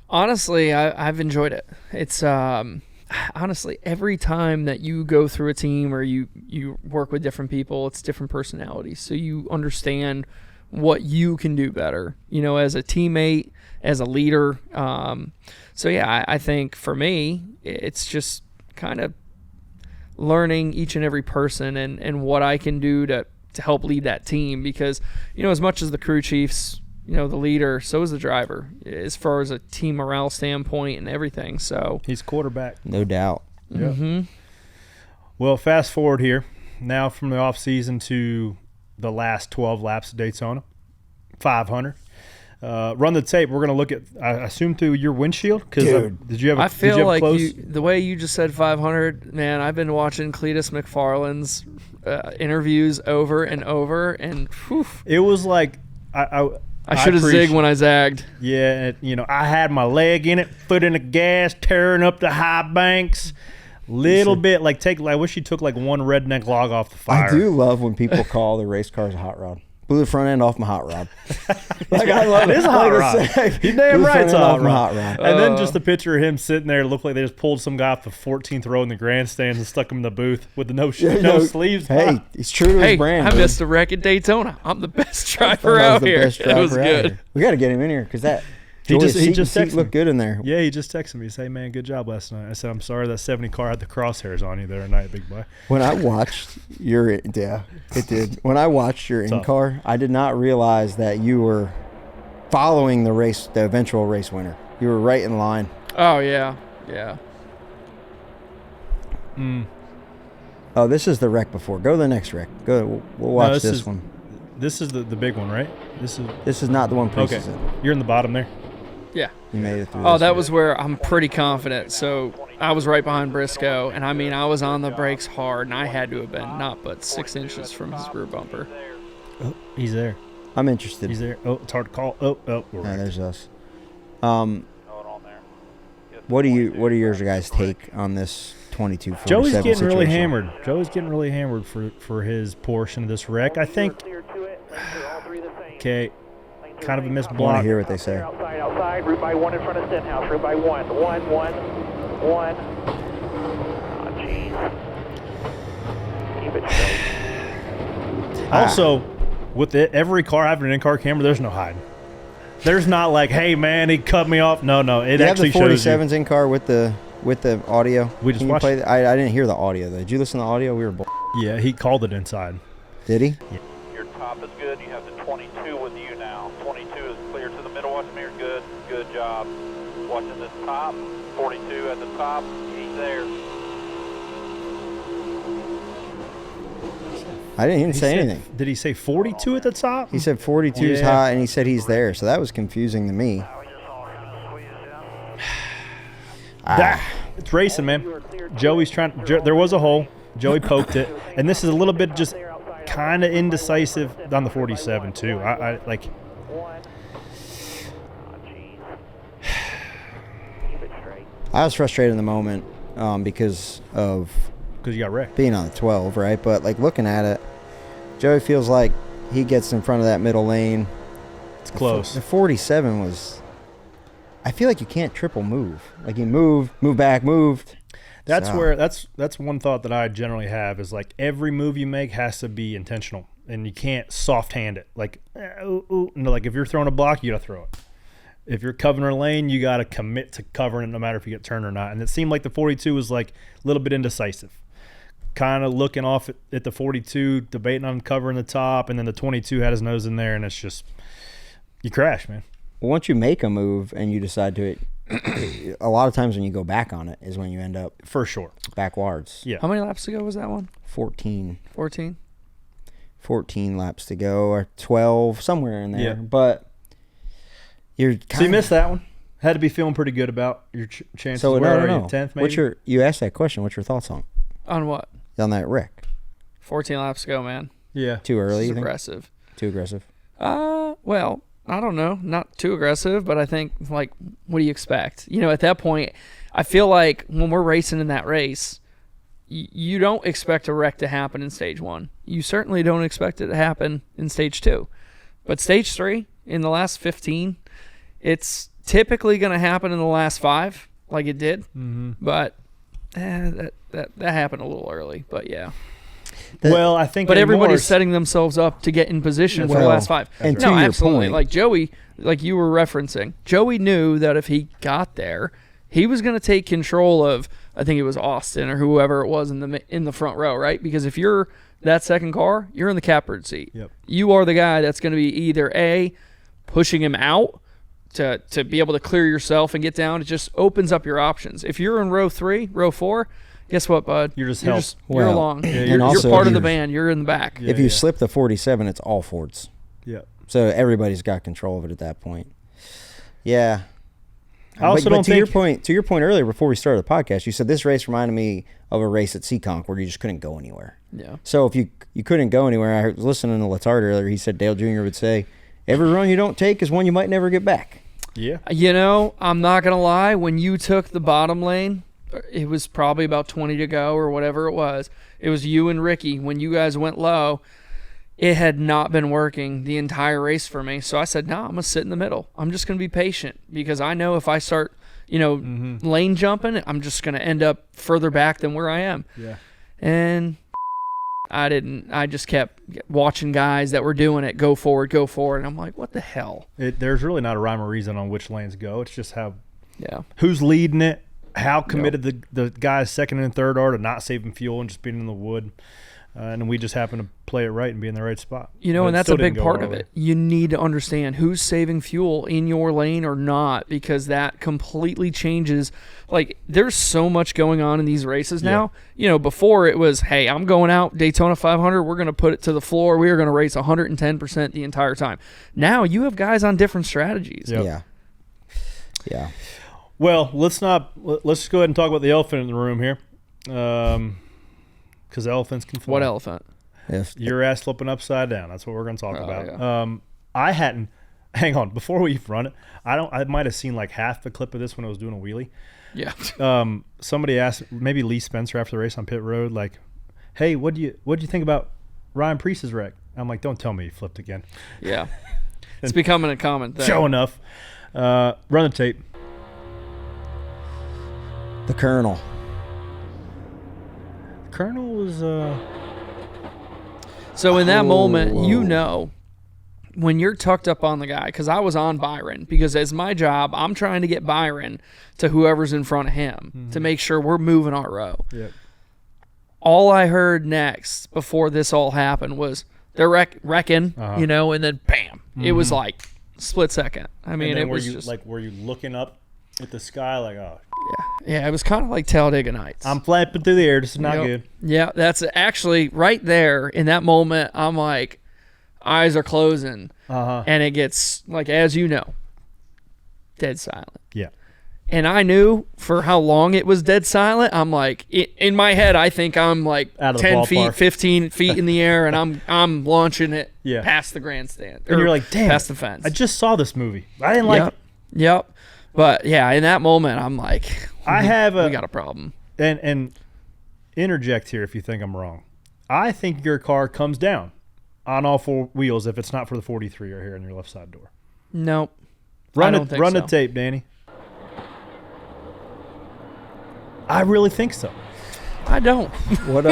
Honestly, I've enjoyed it. It's honestly, every time that you go through a team or you work with different people, it's different personalities. So you understand what you can do better, as a teammate, as a leader. So yeah, I think for me, it's just kind of learning each and every person and what I can do to help lead that team, because, as much as the crew chief's, the leader, so is the driver, as far as a team morale standpoint and everything. So He's quarterback. No doubt. Yeah. Mm-hmm. Well, fast forward here now from the off season to the last 12 laps of Daytona, 500. Run the tape. We're going to look at, I assume, through your windshield. Dude. Did you have? I feel like close? the way you just said 500, man. I've been watching Cleetus McFarland's interviews over and over, and whew, It was like I should have zigged when I zagged. Yeah, I had my leg in it, foot in the gas, tearing up the high banks. Little bit I wish you took like one redneck log off the fire. I do love when people call the race cars a hot rod. Blew the front end off my hot rod. I love It is a hot rod. You're damn right it's a hot rod. And then just the picture of him sitting there looked like they just pulled some guy off the 14th row in the grandstands and stuck him in the booth with the no sleeves. Hey, he's true to his brand. I dude. missed a wreck at Daytona. I'm the best driver That was out the here. best driver It was out good. here. We got to get him in here because that He just texted looked me. good in there. Yeah, he just texted me. He said, hey, man, good job last night. I said, I'm sorry that 70 car had the crosshairs on you there tonight, big boy. When I watched it did. When I watched your in-car, I did not realize that you were following the eventual race winner. You were right in line. Oh yeah. Oh, this is the wreck before. Go to the next wreck. Go. We'll watch this one. This is the big one, right? This is not the one Preece is in. You're in the bottom there. Yeah. You made it through. Oh, this that one. was where I'm pretty confident. So I was right behind Briscoe, and I mean, I was on the brakes hard, and I had to have been not but 6 inches from his rear bumper. Oh, he's there. I'm interested. He's there. Oh, it's hard to call. Oh. We're right. There's us. What do your guys' take on this 22-47 Joey's getting really situation? hammered. Joey's getting really hammered for his portion of this wreck. I think. Okay, kind of a missed I want block. to hear what they say. Outside, route by 1 in front of Stenhouse, route by 1. 1. Oh, jeez. Keep it straight. Also, with every car having an in-car camera, there's no hiding. There's not like, hey man, he cut me off. No, it You have actually the shows you. 47s in car with the audio. We just Can you watched play it. I didn't hear the audio though. Did you listen to the audio? We were both. Yeah, he called it inside. Did he? Your top is good. You have the 22 with you now. 22 is clear to the middle. Watch me. Good job. Watching this top. 42 at the top. He's there. I didn't even say said- anything. Did he say 42 at the top? He said 42 is Yeah. hot, and he said he's there. So that was confusing to me. It's racing, man. Joey's trying. There was a hole. Joey poked it, and this is a little bit just kind of indecisive on the 47 too. I like. I was frustrated in the moment because of Because you got wrecked. being on the 12, right? But like looking at it, Joey feels like he gets in front of that middle lane. It's close. The 47 was. I feel like you can't triple move. Like you moved, move back, moved. That's So- where that's one thought that I generally have is like every move you make has to be intentional, and you can't soft hand it. Like, no, like if you're throwing a block, you gotta throw it. If you're covering a lane, you gotta commit to covering it, no matter if you get turned or not. And it seemed like the 42 was like a little bit indecisive. kind of looking off at the 42, debating on covering the top, and then the 22 had his nose in there, and it's just you crash, man. Once you make a move and you decide to, a lot of times when you go back on it is when you end up For sure. backwards. Yeah. How many laps to go was that one? 14 laps to go, or 12, somewhere in there. Yeah. But you're kind So you missed that one. Had to be feeling pretty good about your chances. So Where no, are no, you? no. 10th, maybe? What's you asked that question. What's your thoughts on On what? that wreck? 14 laps to go, man. Yeah. Too early, It's you think? aggressive. Too aggressive? Well, I don't know. Not too aggressive, but I think, like, what do you expect? You know, at that point, I feel like when we're racing in that race, you don't expect a wreck to happen in stage 1. You certainly don't expect it to happen in stage 2. But stage 3, in the last 15, it's typically going to happen in the last 5, like it did. Mm-hmm. But that happened a little early. But yeah. Well, I think But everybody's it's- setting themselves up to get in position for the Well, last 5. and No, to your absolutely. point- Like Joey, like you were referencing, Joey knew that if he got there, he was going to take control of, I think it was Austin or whoever it was in the front row, right? Because if you're that second car, you're in the catbird seat. Yep. You are the guy that's going to be either A, pushing him out to be able to clear yourself and get down. It just opens up your options. If you're in row 3, row 4, guess what, bud? You're just help. You're Well, along. and You're also part of the you're- band. You're in the back. Yeah, if you yeah. slip the 47, it's all Fords. Yeah. So everybody's got control of it at that point. Yeah. I also but don't to your think- point earlier before we started the podcast, you said this race reminded me of a race at Seekonk where you just couldn't go anywhere. Yeah. So if you couldn't go anywhere, I was listening to Letard earlier. He said Dale Jr. would say, every run you don't take is one you might never get back. Yeah. You know, I'm not going to lie. When you took the bottom lane, it was probably about 20 to go or whatever it was. It was you and Ricky. When you guys went low, it had not been working the entire race for me. So I said, no, I'm going to sit in the middle. I'm just going to be patient because I know if I start, lane jumping, I'm just going to end up further back than where I am. Yeah. And I didn't. I just kept watching guys that were doing it go forward. And I'm like, what the hell? There's really not a rhyme or reason on which lanes go. It's just Yeah. who's leading it, how committed the guys second and third are to not saving fuel and just being in the wood. And we just happen to play it right and be in the right spot. You know, But and it that's still a big didn't go part our of way. it. You need to understand who's saving fuel in your lane or not, because that completely changes. Like, there's so much going on in these races now. You know, before it was, hey, I'm going out Daytona 500. We're going to put it to the floor. We are going to race 110% the entire time. Now you have guys on different strategies. Yep. Yeah. Yeah. Well, let's just go ahead and talk about the elephant in the room here. Because elephants can fly. What elephant? If, Your ass flipping upside down. That's what we're going to talk Oh, about. yeah. I hadn't. Hang on. Before we run it, I might have seen like half the clip of this when I was doing a wheelie. Yeah. Somebody asked, maybe Lee Spencer after the race on pit road, like, "Hey, what do you think about Ryan Preece's wreck?" I'm like, "Don't tell me he flipped again." Yeah. It's becoming a common thing. Show enough. Run the tape. the Colonel. Colonel was So in that moment, you know, when you're tucked up on the guy, because I was on Byron, because as my job, I'm trying to get Byron to whoever's in front of him to make sure we're moving our row. Yep. All I heard next before this all happened was they're wrecking, and then bam, it was like split second. I mean, and then it was just were you looking up at the sky like, oh, yeah, it was kind of like Talladega Nights. I'm flapping through the air. This is not Yep. good. Yeah, that's actually right there in that moment. I'm like, eyes are closing, and it gets like, as you know, dead silent. Yeah. And I knew for how long it was dead silent. I'm like, in my head, I think I'm like Out of the 10 feet, ballpark. 15 feet in the air, and I'm launching it Yeah. past the grandstand. And or you're like, damn, past the fence. I just saw this movie. I didn't like it. Yep. But yeah, in that moment, I'm like, I have we got a problem. and interject here if you think I'm wrong. I think your car comes down on all four wheels if it's not for the 43 right here on your left side door. Nope. Run I don't think run so. the tape, Danny. I really think so. I don't. What?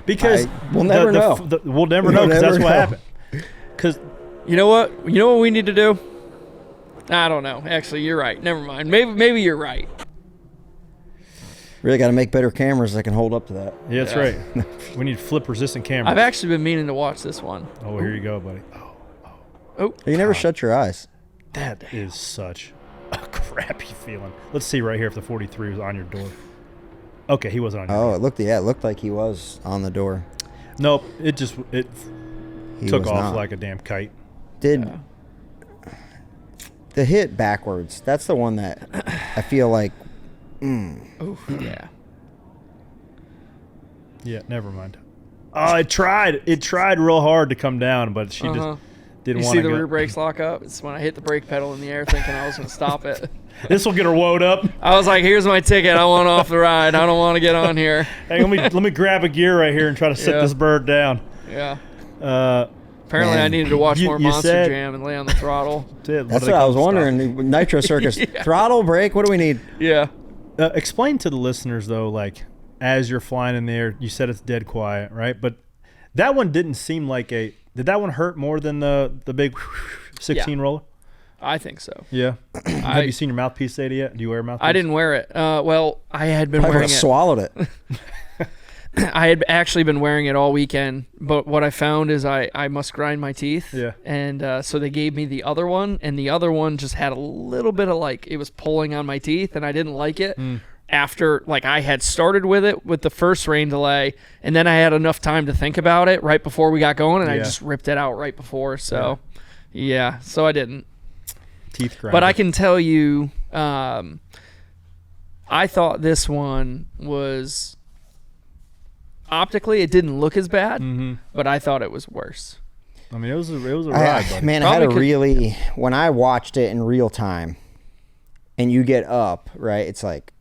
Because we'll never know. We'll never We'll know because that's never what know. happened. Because You know what? You know what we need to do? I don't know. Actually, you're right. Never mind. Maybe you're right. Really got to make better cameras that can hold up to that. Yeah, that's right. We need flip-resistant cameras. I've actually been meaning to watch this one. Oh, here you go, buddy. Oh, You never shut your eyes. That is such a crappy feeling. Let's see right here if the 43 was on your door. Okay, he wasn't on your door. Oh, it looked like he was on the door. Nope, it He took was off not. like a damn kite. Did the hit backwards? That's the one that I feel like. oh, yeah. Yeah, never mind. Oh, it tried. It tried real hard to come down, but she just didn't You want see to the go. rear brakes lock up? It's when I hit the brake pedal in the air thinking I was going to stop it. This will get her woed up. I was like, here's my ticket. I want off the ride. I don't want to get on here. Hey, let me grab a gear right here and try to set Yeah. this bird down. Yeah. Man, Apparently, I needed to watch you more Monster said- Jam and lay on the throttle. That's That's what I was wondering. Nitro Circus, throttle, brake. What do we need? Yeah. Explain to the listeners though, like as you're flying in the air, you said it's dead quiet, right? But that one didn't seem like a. Did that one hurt more than the big 16 roller? I think so. Yeah. Have you seen your mouthpiece data yet? Do you wear a mouthpiece? I didn't wear it. Well, I had been I would wearing have it. swallowed it. I had actually been wearing it all weekend, but what I found is I must grind my teeth. Yeah. And so they gave me the other one, and the other one just had a little bit of like, it was pulling on my teeth, and I didn't like it. After, like, I had started with it with the first rain delay, and then I had enough time to think about it right before we got going, and I Yeah. just ripped it out right before. So, yeah, so I didn't. Teeth grind. But I can tell you, I thought this one was optically it didn't look as bad, but I thought it was worse. I mean, it was a ride, buddy. Man, I had Probably a could- really when I watched it in real time, and you get up right, it's like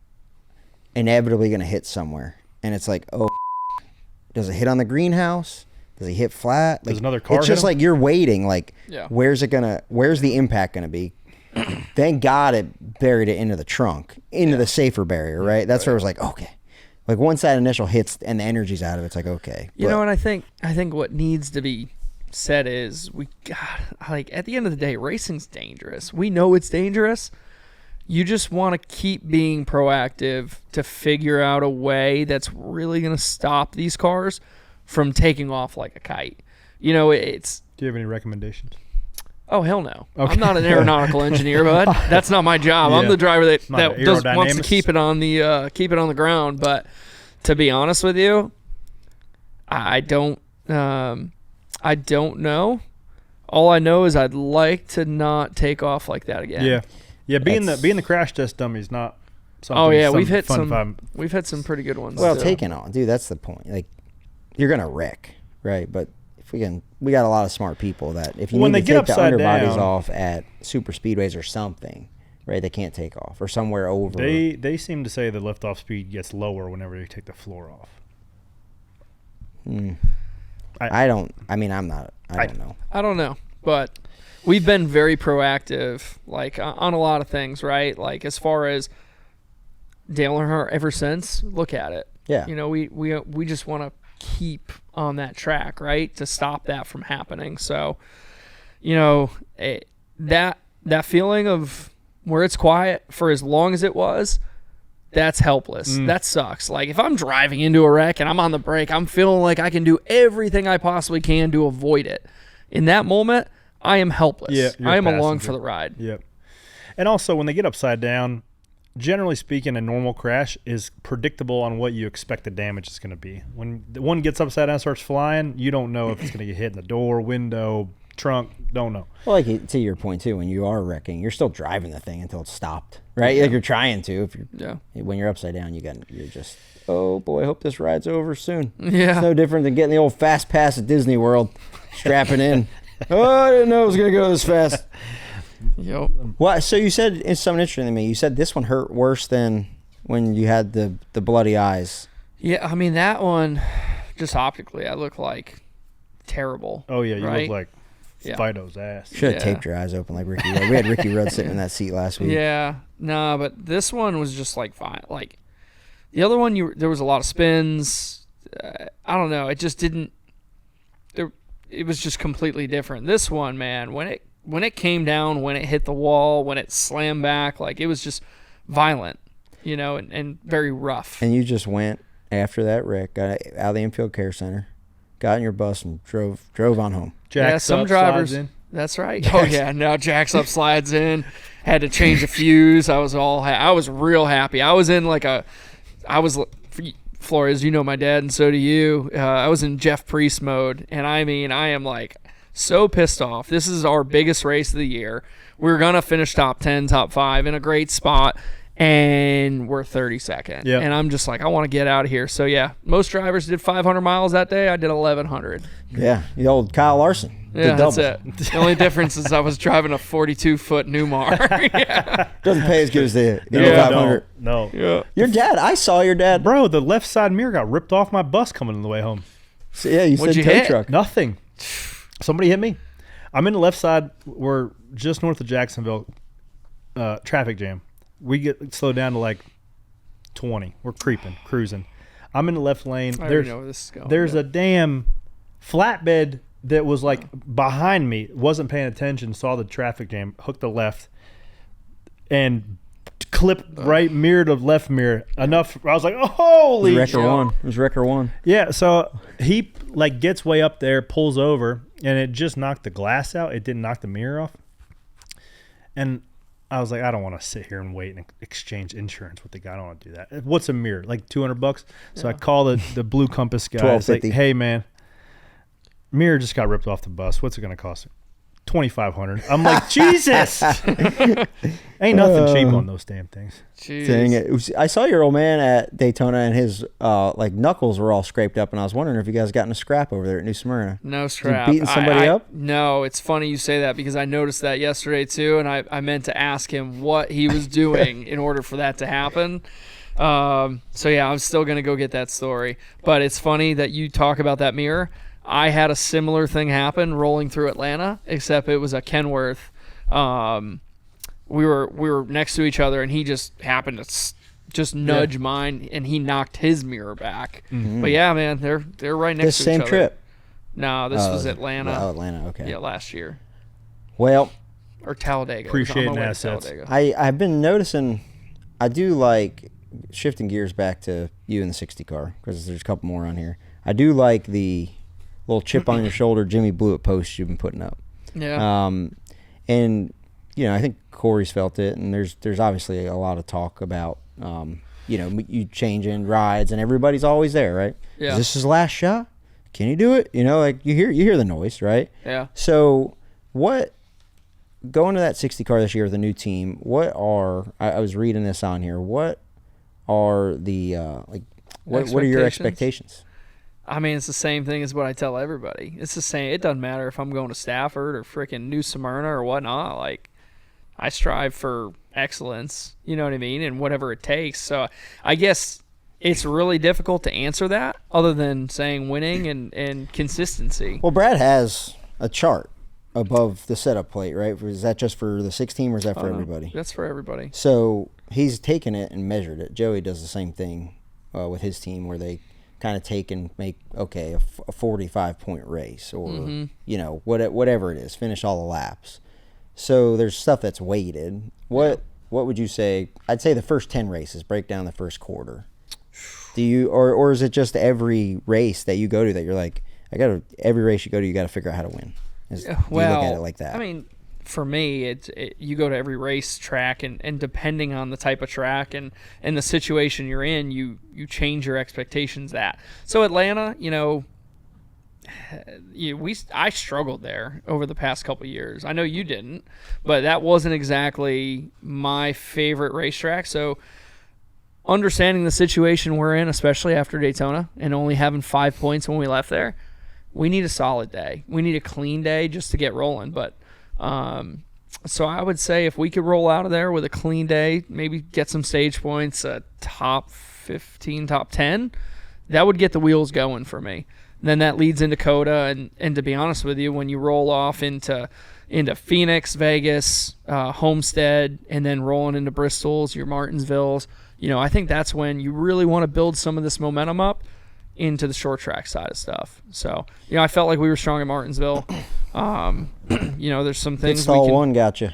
inevitably gonna hit somewhere, and it's like, oh, does it hit on the greenhouse? Does it hit flat? Does Like, another car it's hit just him? like you're waiting. Like, Yeah. where's the impact gonna be? Thank God it buried it into the trunk, into the safer barrier, right? That's where it was like, okay. Like once that initial hits and the energy's out of it, it's like, okay. You know, and I think what needs to be said is like at the end of the day, racing's dangerous. We know it's dangerous. You just want to keep being proactive to figure out a way that's really going to stop these cars from taking off like a kite. You know, it's Do you have any recommendations? oh hell no. Okay. I'm not an aeronautical engineer, bud. That's not my job. I'm Yeah. the driver that Not an wants to aerodynamist. keep it on the ground. But to be honest with you, I don't know. All I know is I'd like to not take off like that again. Yeah. Being That's- the crash test dummy is not. Something, Oh yeah, something we've hit fun if some. I'm- We've had some pretty good ones. Well, too. taking on, dude. That's the point. Like, you're gonna wreck, right? But if we got a lot of smart people that if you When need they to get take the upside underbodies down- off at super speedways or something, right? They can't take off or somewhere over. They seem to say the liftoff speed gets lower whenever you take the floor off. I don't. I mean, I'm not. I don't know. I don't know, but we've been very proactive, like on a lot of things, right? Like as far as Dale Earnhardt, ever since, look at it. Yeah. You know, we just want to keep on that track, right, to stop that from happening. So, you know, that feeling of where it's quiet for as long as it was, that's helpless. That sucks. Like if I'm driving into a wreck and I'm on the brake, I'm feeling like I can do everything I possibly can to avoid it. In that moment, I am helpless. Yeah, you're I am along passenger. for the ride. Yep. And also, when they get upside down, generally speaking, a normal crash is predictable on what you expect the damage is going to be. When the one gets upside down and starts flying, you don't know if it's going to get hit in the door, window, trunk. Don't know. Well, like to your point too, when you are wrecking, you're still driving the thing until it's stopped, right? Like you're trying to. If you're when you're upside down, you're just, oh boy, I hope this ride's over soon. Yeah. It's no different than getting the old fast pass at Disney World, strapping in. Oh, I didn't know it was gonna go this fast. Yep. What? So you said it's something interesting to me. You said this one hurt worse than when you had the bloody eyes. Yeah, I mean that one, just optically, I look like terrible. Oh, yeah, you right? look like Yeah. Fido's ass. Should have Yeah. taped your eyes open like Ricky Rudd. We had Ricky Rudd sitting in that seat last week. Yeah, nah, but this one was just like fine. Like the other one, there was a lot of spins. I don't know. It just didn't. It was just completely different. This one, man, when it came down, when it hit the wall, when it slammed back, like it was just violent. you know, and very rough. And you just went after that wreck, got out of the infield care center, got in your bus, and drove on home. Jacks some up, drivers. slides in. That's right. Oh yeah, now jacks up, slides in. Had to change a fuse. I was I was real happy. I was in Flores, you know my dad, and so do you. I was in Jeff Preece mode, and I mean, I am like so pissed off. This is our biggest race of the year. We're gonna finish top 10, top 5 in a great spot, and we're 32nd. Yep. And I'm just like, I want to get out of here. So yeah, most drivers did 500 miles that day. I did 1,100. Yeah, the old Kyle Larson. Yeah, did that's double. it. The only difference is I was driving a 42-foot Newmar. Yeah. Doesn't pay as good as the Yeah, 500. no. Yeah. Your dad, I saw your dad. Bro, the left side mirror got ripped off my bus coming on the way home. So, yeah, you What'd said you tow hit? truck. Nothing. Somebody hit me. I'm in the left side. We're just north of Jacksonville. Traffic jam. We get slowed down to like 20. We're cruising. I'm in the left lane. I already know where this is going. There's a damn flatbed that was like behind me, wasn't paying attention, saw the traffic jam, hooked the left, and clipped right mirror to left mirror. Enough. I was like, oh, holy Wrecker shit. one. It was Wrecker one. Yeah, so he like gets way up there, pulls over, and it just knocked the glass out. It didn't knock the mirror off. And I was like, I don't want to sit here and wait and exchange insurance with the guy. I don't want to do that. What's a mirror? Like $200? So I call the Blue Compass guy. It's like, $12.50. hey man, mirror just got ripped off the bus. What's it going to cost? $2,500. I'm like, Jesus. Ain't nothing cheap on those damn things. Jeez. Dang it. I saw your old man at Daytona, and his like knuckles were all scraped up, and I was wondering if you guys got in a scrap over there at New Smyrna. No scrap. beating somebody up? No, it's funny you say that because I noticed that yesterday too, and I meant to ask him what he was doing in order for that to happen. So yeah, I'm still going to go get that story. But it's funny that you talk about that mirror. I had a similar thing happen rolling through Atlanta, except it was a Kenworth. We were next to each other, and he just happened to just nudge mine, and he knocked his mirror back. Mm-hmm. But yeah, man, they're right next This to each same other. trip. No, this was Atlanta. Oh, Atlanta. Okay. Yeah, last year. Well, Or Talladega. Appreciate On my way to assets. Talladega. I've been noticing. I do like shifting gears back to you in the 60 car because there's a couple more on here. I do like the little chip on your shoulder Jimmy Blewett posts you've been putting up. Yeah. And you know, I think Corey's felt it, and there's obviously a lot of talk about you know, you changing rides, and everybody's always there, right? Yeah. Is this his last shot? Can he do it? You know, like you hear the noise, right? Yeah. So what going to that 60 car this year with a new team, what are I was reading this on here, what are the what are your expectations? I mean, it's the same thing as what I tell everybody. It's the same. It doesn't matter if I'm going to Stafford or freaking New Smyrna or whatnot. Like, I strive for excellence, you know what I mean, and whatever it takes. So I guess it's really difficult to answer that other than saying winning and consistency. Well, Brad has a chart above the setup plate, right? Is that just for the 6 team or is that for everybody? That's for everybody. So he's taken it and measured it. Joey does the same thing with his team where they kind of take and make, okay, a 45-point race or, you know, whatever it is, finish all the laps. So there's stuff that's weighted. What would you say? I'd say the first 10 races, break down the first quarter. Do you, or is it just every race that you go to that you're like, every race you go to, you got to figure out how to win? Do you look at it like that? I mean, for me, you go to every race track, and depending on the type of track and the situation you're in, you change your expectations that. So Atlanta, you know, I struggled there over the past couple of years. I know you didn't, but that wasn't exactly my favorite racetrack. So understanding the situation we're in, especially after Daytona, and only having 5 points when we left there, we need a solid day. We need a clean day just to get rolling. But so I would say if we could roll out of there with a clean day, maybe get some stage points, top 15, top 10, that would get the wheels going for me. And then that leads into COTA, and to be honest with you, when you roll off into Phoenix, Vegas, Homestead, and then rolling into Bristol's, your Martinsvilles, you know, I think that's when you really want to build some of this momentum up into the short track side of stuff. So, you know, I felt like we were strong at Martinsville. You know, there's some things Stall one got you.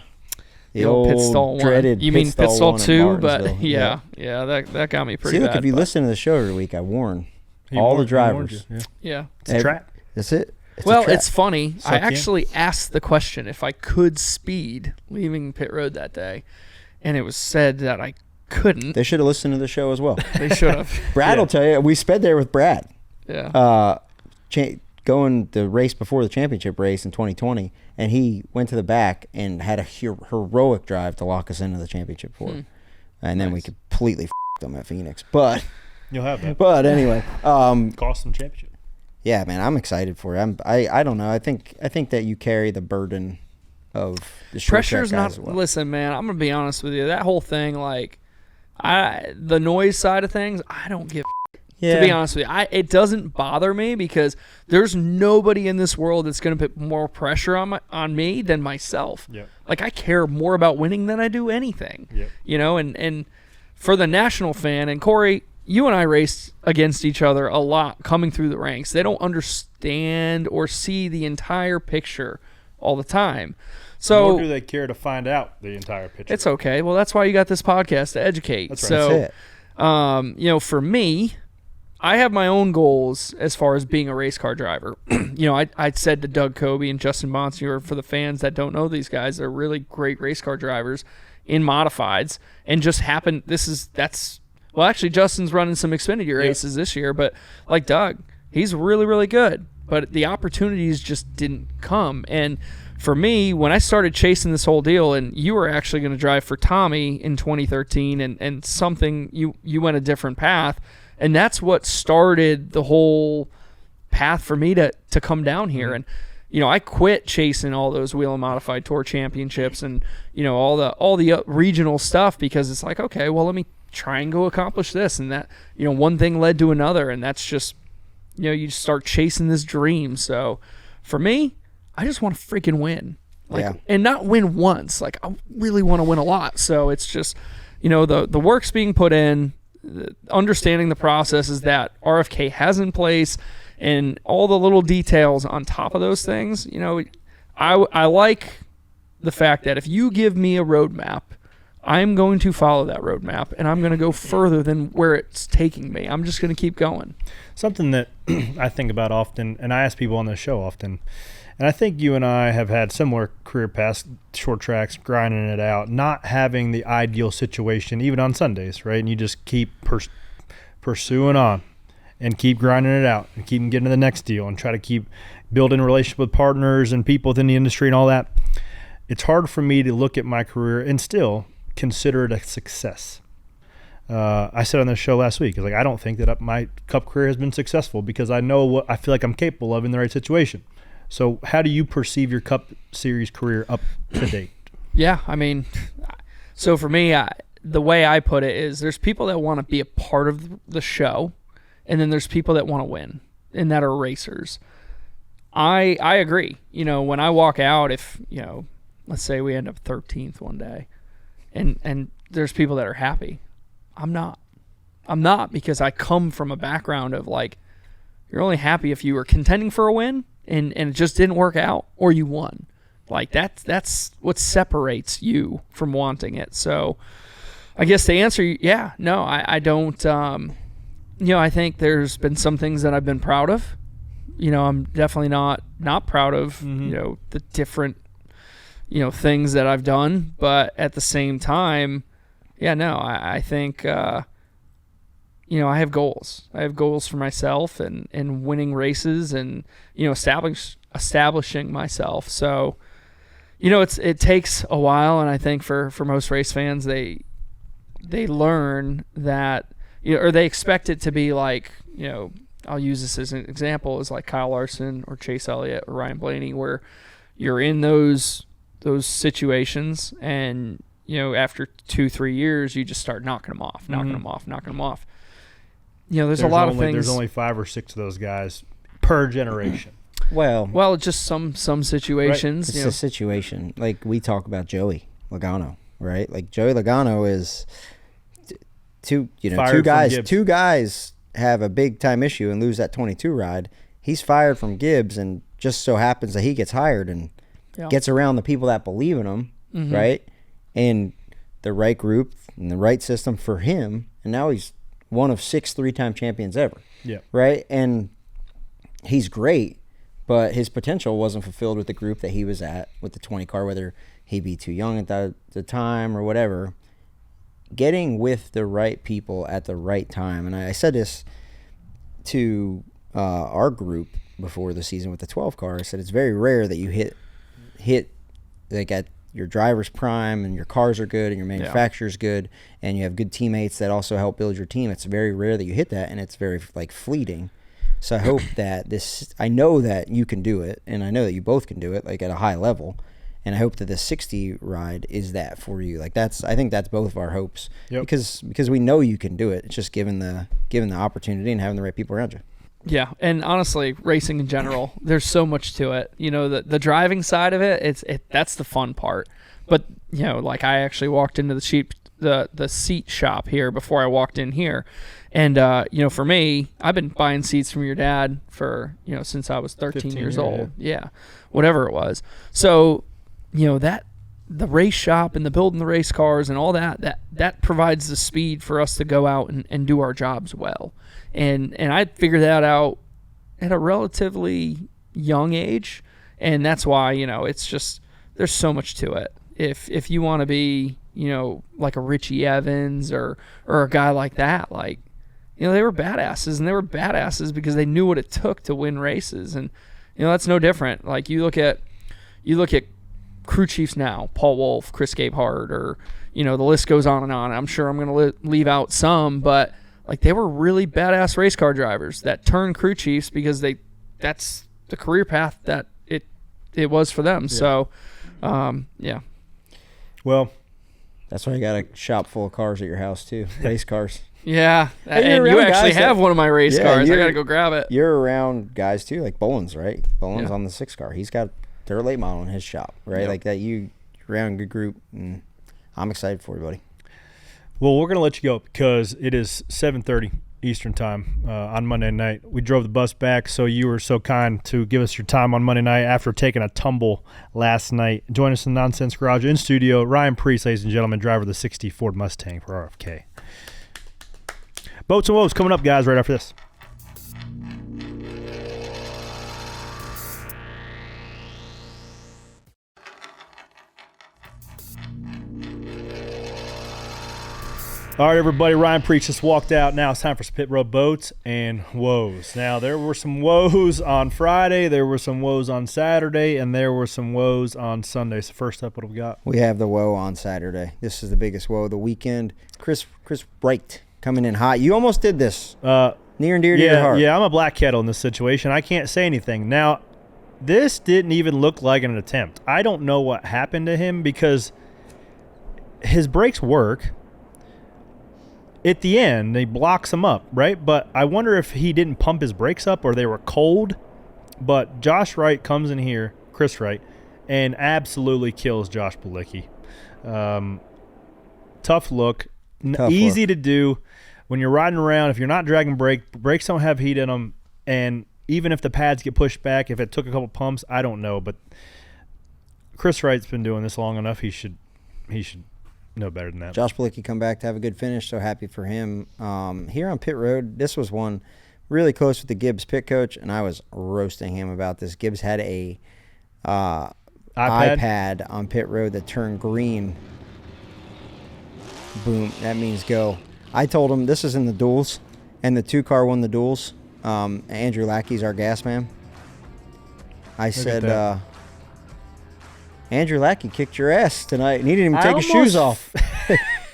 The old pit old stall dreaded one. You mean pit stall one in 2? But Martinsville. yeah, that got me pretty See, look, bad. if you but- listen to the show every week, I warn He all warned- the he warned drivers. you, yeah. Yeah. It's a track. That's it. It's a Well, trap. it's funny. I Suck in. actually asked the question if I could speed leaving pit road that day, and it was said that I couldn't. They should have listened to the show as well. They should have. Brad will tell you. We sped there with Brad. Yeah. Going the race before the championship race in 2020, and he went to the back and had a heroic drive to lock us into the championship for. And then we completely f***ed them at Phoenix. But You'll have that. but anyway, Cost them championship. yeah, man, I'm excited for it. I don't know. I think that you carry the burden of the short track Pressure's guys not. as well. Listen, man, I'm gonna be honest with you. That whole thing, like, the noise side of things, I don't give. Yeah. To be honest with you, it doesn't bother me because there's nobody in this world that's gonna put more pressure on me than myself. Yep. Like, I care more about winning than I do anything. Yep. You know, and for the national fan, and Corey, you and I raced against each other a lot coming through the ranks. They don't understand or see the entire picture all the time. So Nor do they care to find out the entire picture. it's okay. Well, that's why you got this podcast to educate. That's right. So, That's it. you know, for me, I have my own goals as far as being a race car driver. You know, I said to Doug Kobe and Justin Monsieur, for the fans that don't know these guys, they're really great race car drivers in modifieds, and just happened. Well, actually, Justin's running some Xfinity races this year, but like Doug, he's really, really good. But the opportunities just didn't come. And for me, when I started chasing this whole deal, and you were actually going to drive for Tommy in 2013, and something, you went a different path, and that's what started the whole path for me to come down here. And you know, I quit chasing all those wheel and modified tour championships and, you know, all the regional stuff, because it's like, okay, well, let me try and go accomplish this, and that, you know, one thing led to another, and that's just, you know, you just start chasing this dream. So for me, I just want to freaking win, like, and not win once. Like, I really want to win a lot. So it's just, you know, the work's being put in, understanding the processes that RFK has in place, and all the little details on top of those things. You know, I like the fact that if you give me a roadmap, I'm going to follow that roadmap, and I'm going to go further than where it's taking me. I'm just going to keep going. Something that I think about often, and I ask people on this show often, and I think you and I have had similar career paths, short tracks, grinding it out, not having the ideal situation, even on Sundays, right? And you just keep pursuing on and keep grinding it out and keep getting to the next deal and try to keep building a relationship with partners and people within the industry and all that. It's hard for me to look at my career and still consider it a success. I said on the show last week, I don't think that my Cup career has been successful because I know what I feel like I'm capable of in the right situation. So how do you perceive your Cup Series career up to date? Yeah, I mean, so for me, the way I put it is there's people that want to be a part of the show, and then there's people that want to win, and that are racers. I agree. You know, when I walk out, if, you know, let's say we end up 13th one day, and there's people that are happy. I'm not, because I come from a background of, like, you're only happy if you were contending for a win and it just didn't work out, or you won. Like, that's what separates you from wanting it. So I guess the answer, yeah, no, I don't, you know, I think there's been some things that I've been proud of. You know, I'm definitely not proud of, you know, the different, you know, things that I've done, but at the same time, yeah, no, I think, you know, I have goals. I have goals for myself and winning races and, you know, establishing myself. So, you know, it takes a while, and I think for most race fans, they learn that, you know, or they expect it to be like, you know, I'll use this as an example, is like Kyle Larson or Chase Elliott or Ryan Blaney, where you're in those situations, and, you know, after 2-3 years, you just start knocking them off. You know, there's a lot of things. There's only 5 or 6 of those guys per generation. Well, just some situations. it's You know, a situation. Like, we talk about Joey Logano, right? Like, Joey Logano is two guys have a big time issue and lose that 22 ride. He's fired from Gibbs, and just so happens that he gets hired and gets around the people that believe in him, right? and the right group and the right system for him, and now he's one of 6 3-time champions ever. Yeah. Right? And he's great, but his potential wasn't fulfilled with the group that he was at with the 20 car, whether he be too young at the time or whatever. Getting with the right people at the right time, and I said this to our group before the season with the 12 car. I said it's very rare that you hit like at your driver's prime and your cars are good and your manufacturer's good and you have good teammates that also help build your team. It's very rare that you hit that, and it's very like fleeting. So I hope that I know that you can do it, and I know that you both can do it like at a high level. And I hope that the 60 ride is that for you. Like I think that's both of our hopes. Yep. Because we know you can do it. It's just given the opportunity and having the right people around you. Yeah, and honestly, racing in general, there's so much to it. You know, the driving side of it, that's the fun part. But you know, like I actually walked into the seat shop here before I walked in here, and you know, for me, I've been buying seats from your dad for since I was 13 years old. Yeah, whatever it was. So. You know, the race shop and the building the race cars and all that provides the speed for us to go out and do our jobs well. And I figured that out at a relatively young age, and that's why, it's just there's so much to it. If you want to be, like a Richie Evans or a guy like that, like, they were badasses, and they were badasses because they knew what it took to win races. And that's no different. Like you look at crew chiefs now, Paul Wolf, Chris Gabehart, or the list goes on and on. I'm sure I'm going to leave out some, but like they were really badass race car drivers that turned crew chiefs because that's the career path that it was for them. Yeah. So yeah. Well, that's why you got a shop full of cars at your house too, race cars. Yeah, and you actually have one of my race cars. I got to go grab it. You're around guys too, like Boland's, right? Boland's on the 6 car. He's got their late model in his shop, right? Yep. Like that, you're around a good group, and I'm excited for you, buddy. Well, we're going to let you go because it is 7:30 Eastern time on Monday night. We drove the bus back, so you were so kind to give us your time on Monday night after taking a tumble last night. Join us in the Noncents Garage in studio. Ryan Preece, ladies and gentlemen, driver of the 60 Ford Mustang for RFK. Boats and Woes coming up, guys, right after this. All right, everybody, Ryan Preece just walked out. Now it's time for some Pit Road Boats and Woes. Now, there were some woes on Friday, there were some woes on Saturday, and there were some woes on Sunday. So first up, what do we got? We have the woe on Saturday. This is the biggest woe of the weekend. Chris Wright coming in hot. You almost did this. Near and dear to your heart. Yeah, I'm a black kettle in this situation. I can't say anything. Now, this didn't even look like an attempt. I don't know what happened to him because his brakes work. At the end, he blocks them up, right? But I wonder if he didn't pump his brakes up or they were cold. But Josh Wright comes in here, Chris Wright, and absolutely kills Josh Bilicki. Tough look. Easy to do. When you're riding around, if you're not dragging brakes don't have heat in them. And even if the pads get pushed back, if it took a couple pumps, I don't know. But Chris Wright's been doing this long enough. He should know better than that. Josh Bilicki come back to have a good finish, so happy for him. Here on pit road, this was one really close with the Gibbs pit coach, and I was roasting him about this. Gibbs had a iPad on pit road that turned green. Boom, that means go. I told him this is in the duels, and the 2 car won the duels. Andrew Lackey's our gas man. I said, Andrew Lackey kicked your ass tonight, and he didn't even take his shoes off.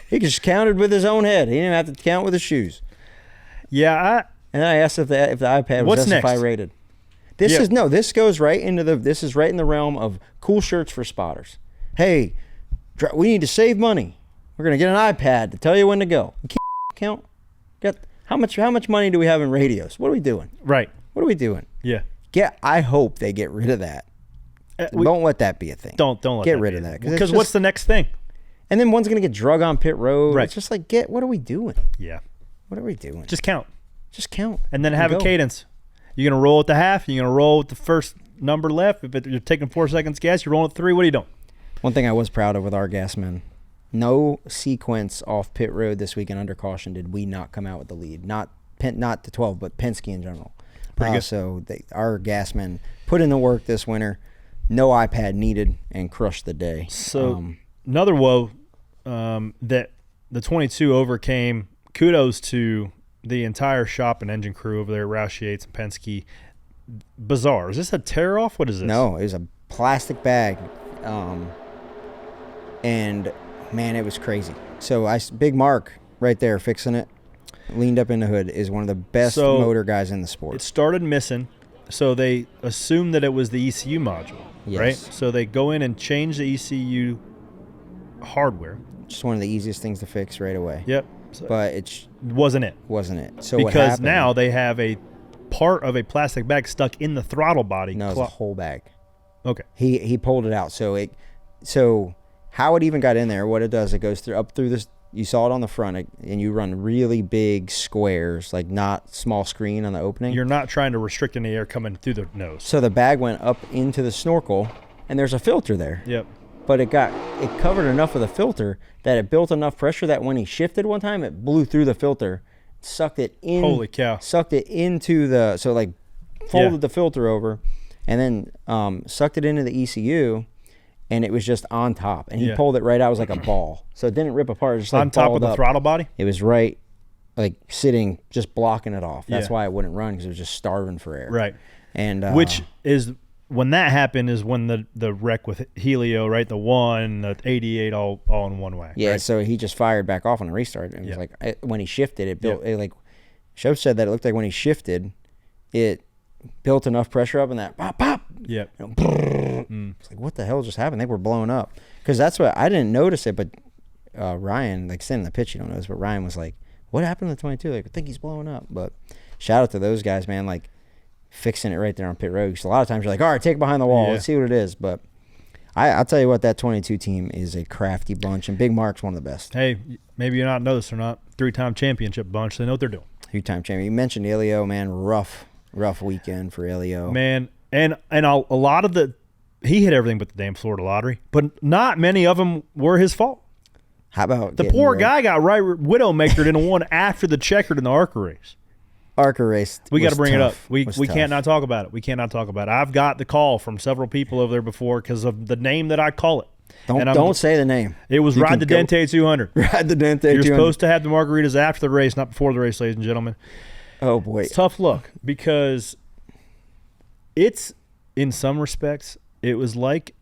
He just counted with his own head. He didn't have to count with his shoes. Yeah, and then I asked if the iPad was SFI rated. This goes right into this is right in the realm of cool shirts for spotters. Hey, we need to save money. We're gonna get an iPad to tell you when to go. You can't count. How much money do we have in radios? What are we doing? Right. What are we doing? Yeah. I hope they get rid of that. Don't let that be a thing. Don't let get rid of that. Because what's the next thing? And then one's gonna get drug on pit road. Right. It's just like what are we doing? Yeah. What are we doing? Just count. And then have a cadence. You're gonna roll at the half. You're gonna roll with the first number left. If you're taking 4 seconds gas, you're rolling at 3. What are you doing? One thing I was proud of with our gas men No sequence off pit road this weekend under caution did we not come out with the lead. Not the 12, but Penske in general. Pretty good. So our gas men put in the work this winter. No iPad needed and crushed the day. So another woe that the 22 overcame. Kudos to the entire shop and engine crew over there at Roush Yates and Penske. Bizarre. Is this a tear off? What is this? No, it was a plastic bag. And man, it was crazy. So Big Mark right there fixing it, leaned up in the hood, is one of the best motor guys in the sport. It started missing, so they assumed that it was the ECU module, right? So they go in and change the ECU hardware. Just one of the easiest things to fix right away. Yep. So but it wasn't it. So because now they have a part of a plastic bag stuck in the throttle body. No, it's a whole bag. Okay. He pulled it out. So how it even got in there, what it does, it goes up through this. You saw it on the front, and you run really big squares, like not small screen on the opening. You're not trying to restrict any air coming through the nose. So the bag went up into the snorkel, and there's a filter there. Yep. But it covered enough of the filter that it built enough pressure that when he shifted one time, it blew through the filter, sucked it in. Holy cow. Sucked it into folded the filter over, and then sucked it into the ECU, and it was just on top. And he pulled it right out. It was like a ball. So it didn't rip apart. It was just like on top of the throttle body? It was right, like sitting, just blocking it off. That's why it wouldn't run, because it was just starving for air. Right. And which is, when that happened, is when the wreck with Helio, right? The 1, the 88 all in one whack. Yeah, right? So he just fired back off on a restart. And it was like, when he shifted, it built, it like, Show said that it looked like when he shifted, it built enough pressure up, and that pop. Yep. It's like, what the hell just happened? They were blowing up. Because that's what, I didn't notice it, but Ryan, like sitting in the pitch, you don't notice, but Ryan was like, what happened to the 22? Like, I think he's blowing up. But shout out to those guys, man, like fixing it right there on pit road. Because a lot of times you're like, all right, take it behind the wall. Let's see what it is. But I'll tell you what, that 22 team is a crafty bunch, and Big Mark's one of the best. Hey, maybe you're not noticed or not. 3-time championship bunch. They know what they're doing. 3-time champion. You mentioned Elio, man. Rough weekend for Elio. Man, and a lot of he hit everything but the damn Florida lottery, but not many of them were his fault. How about the poor guy got right widowmakered in one after the checkered in the ARCA race. ARCA race. We got to bring tough. it up. We can't not talk about it. We cannot talk about it. I've got the call from several people over there before because of the name that I call it. Don't say the name. It was Ride the Dente 200. Ride the Dente 200. You're supposed to have the margaritas after the race, not before the race, ladies and gentlemen. Oh, boy. It's tough luck because it's, in some respects, it was like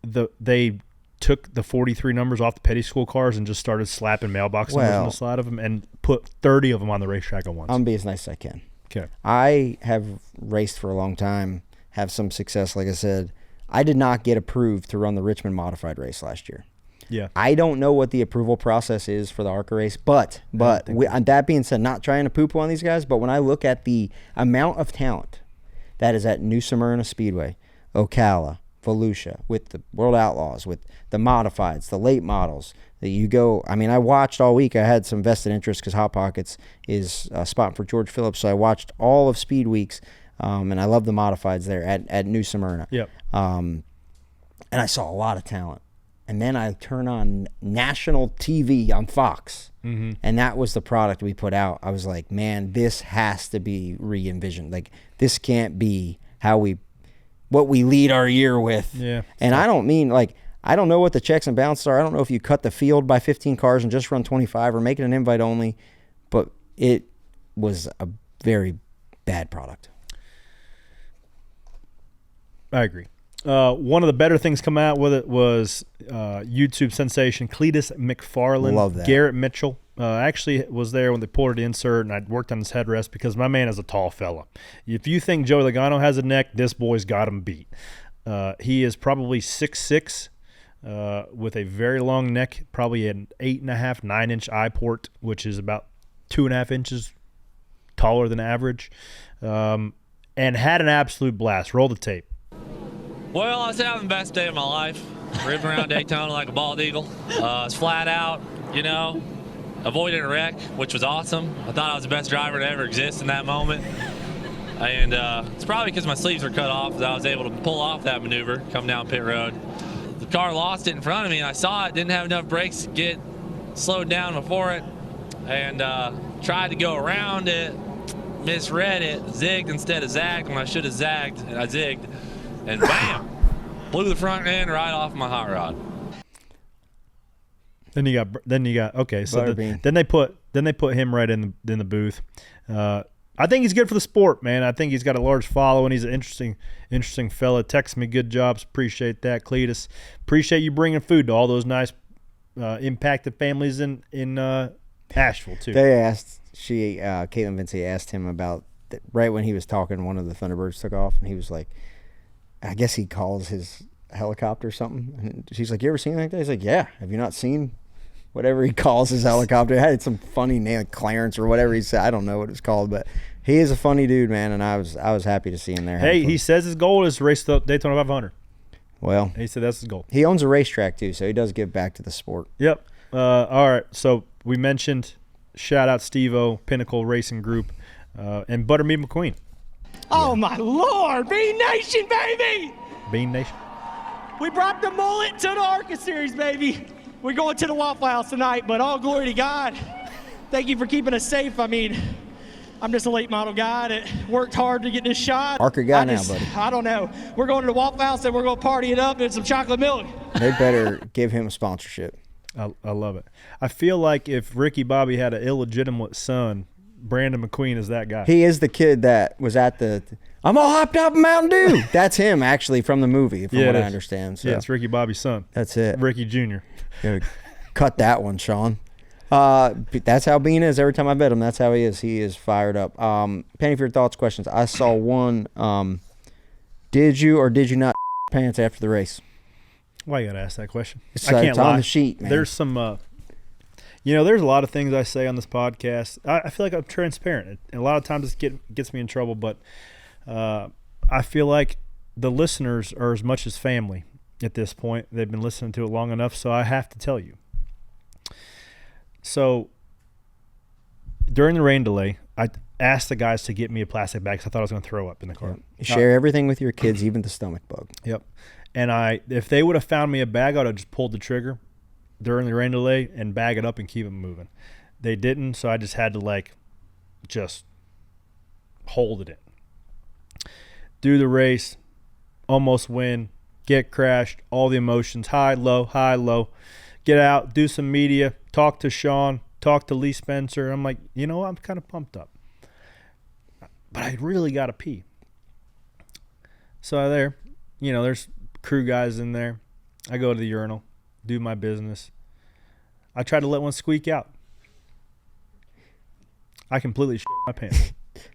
they took the 43 numbers off the petty school cars and just started slapping mailbox numbers on the side of them and put 30 of them on the racetrack at once. I'm being as nice as I can. Okay. I have raced for a long time, have some success, like I said. I did not get approved to run the Richmond modified race last year. Yeah. I don't know what the approval process is for the ARCA race, but that being said, not trying to poo-poo on these guys, but when I look at the amount of talent that is at New Smyrna Speedway, Ocala, Volusia, with the World Outlaws, with the modifieds, the late models, I watched all week. I had some vested interest because Hot Pockets is a spot for George Phillips, so I watched all of Speed Weeks, and I love the modifieds there at New Smyrna. Yep. And I saw a lot of talent. And then I turn on national TV on Fox, and that was the product we put out. I was like, man, this has to be re-envisioned. Like, this can't be what we lead our year with. Yeah. And I don't mean, like, I don't know what the checks and balances are. I don't know if you cut the field by 15 cars and just run 25 or make it an invite only, but it was a very bad product. I agree. One of the better things come out with it was YouTube sensation Cleetus McFarland. Love that. Garrett Mitchell actually was there when they poured the insert, and I worked on his headrest because my man is a tall fella. If you think Joey Logano has a neck, this boy's got him beat. He is probably 6'6", with a very long neck, probably an 8.5, 9-inch eye port, which is about 2.5 inches taller than average, and had an absolute blast. Roll the tape. Well, I was having the best day of my life, ripping around Daytona like a bald eagle. I was flat out, avoiding a wreck, which was awesome. I thought I was the best driver to ever exist in that moment. And it's probably because my sleeves were cut off that I was able to pull off that maneuver, come down pit road. the car lost it in front of me, and I saw it, didn't have enough brakes to get slowed down before it, and tried to go around it, misread it, zigged instead of zagged when I should have zagged, and I zigged, and bam, blew the front end right off my hot rod. Then you got okay. So then they put him right in the booth. I think he's good for the sport, man. I think he's got a large following. He's an interesting fella. Text me good jobs. Appreciate that, Cleetus. Appreciate you bringing food to all those nice impacted families in Asheville too. They asked Caitlin Vinci asked him about right when he was talking. One of the Thunderbirds took off, and he was like, I guess he calls his helicopter or something. And she's like, "You ever seen anything like that?" He's like, "Yeah. Have you not seen whatever he calls his helicopter?" It had some funny name, like Clarence or whatever he said. I don't know what it was called, but he is a funny dude, man, and I was happy to see him there. Hey, he says his goal is to race the Daytona 500. Well, he said that's his goal. He owns a racetrack too, so he does give back to the sport. Yep. All right. So we mentioned shout out Steve-O, Pinnacle Racing Group, and Buttermeat McQueen. Oh my Lord, Bean Nation, baby! Bean Nation. We brought the mullet to the ARCA Series, baby. We're going to the Waffle House tonight, but all glory to God. Thank you for keeping us safe. I mean, I'm just a late model guy that worked hard to get this shot. ARCA guy now, buddy. I don't know. We're going to the Waffle House and we're going to party it up and some chocolate milk. They better give him a sponsorship. I love it. I feel like if Ricky Bobby had an illegitimate son, Brandon McQueen is that guy. He is the kid that was at I'm all hopped up in Mountain Dew. That's him, actually, from the movie, from what I understand. So. Yeah, it's Ricky Bobby's son. That's it. Ricky Jr. Cut that one, Sean. That's how Bean is. Every time I bet him, that's how he is. He is fired up. Penny, for your thoughts, questions. I saw one. Did you or did you not pants after the race? Why you got to ask that question? I can't lie. On the sheet, man. There's some... there's a lot of things I say on this podcast. I feel like I'm transparent. And a lot of times it gets me in trouble, but I feel like the listeners are as much as family at this point. They've been listening to it long enough, so I have to tell you. So during the rain delay, I asked the guys to get me a plastic bag because I thought I was going to throw up in the car. Yep. Share everything with your kids, even the stomach bug. Yep. And if they would have found me a bag, I would have just pulled the trigger during the rain delay and bag it up and keep it moving. They didn't, so I just had to just hold it in. Do the race, almost win, get crashed, all the emotions, high, low, get out, do some media, talk to Sean, talk to Lee Spencer. I'm like, I'm kind of pumped up. But I really got to pee. So there's crew guys in there. I go to the urinal, do my business. I tried to let one squeak out. I completely shit my pants.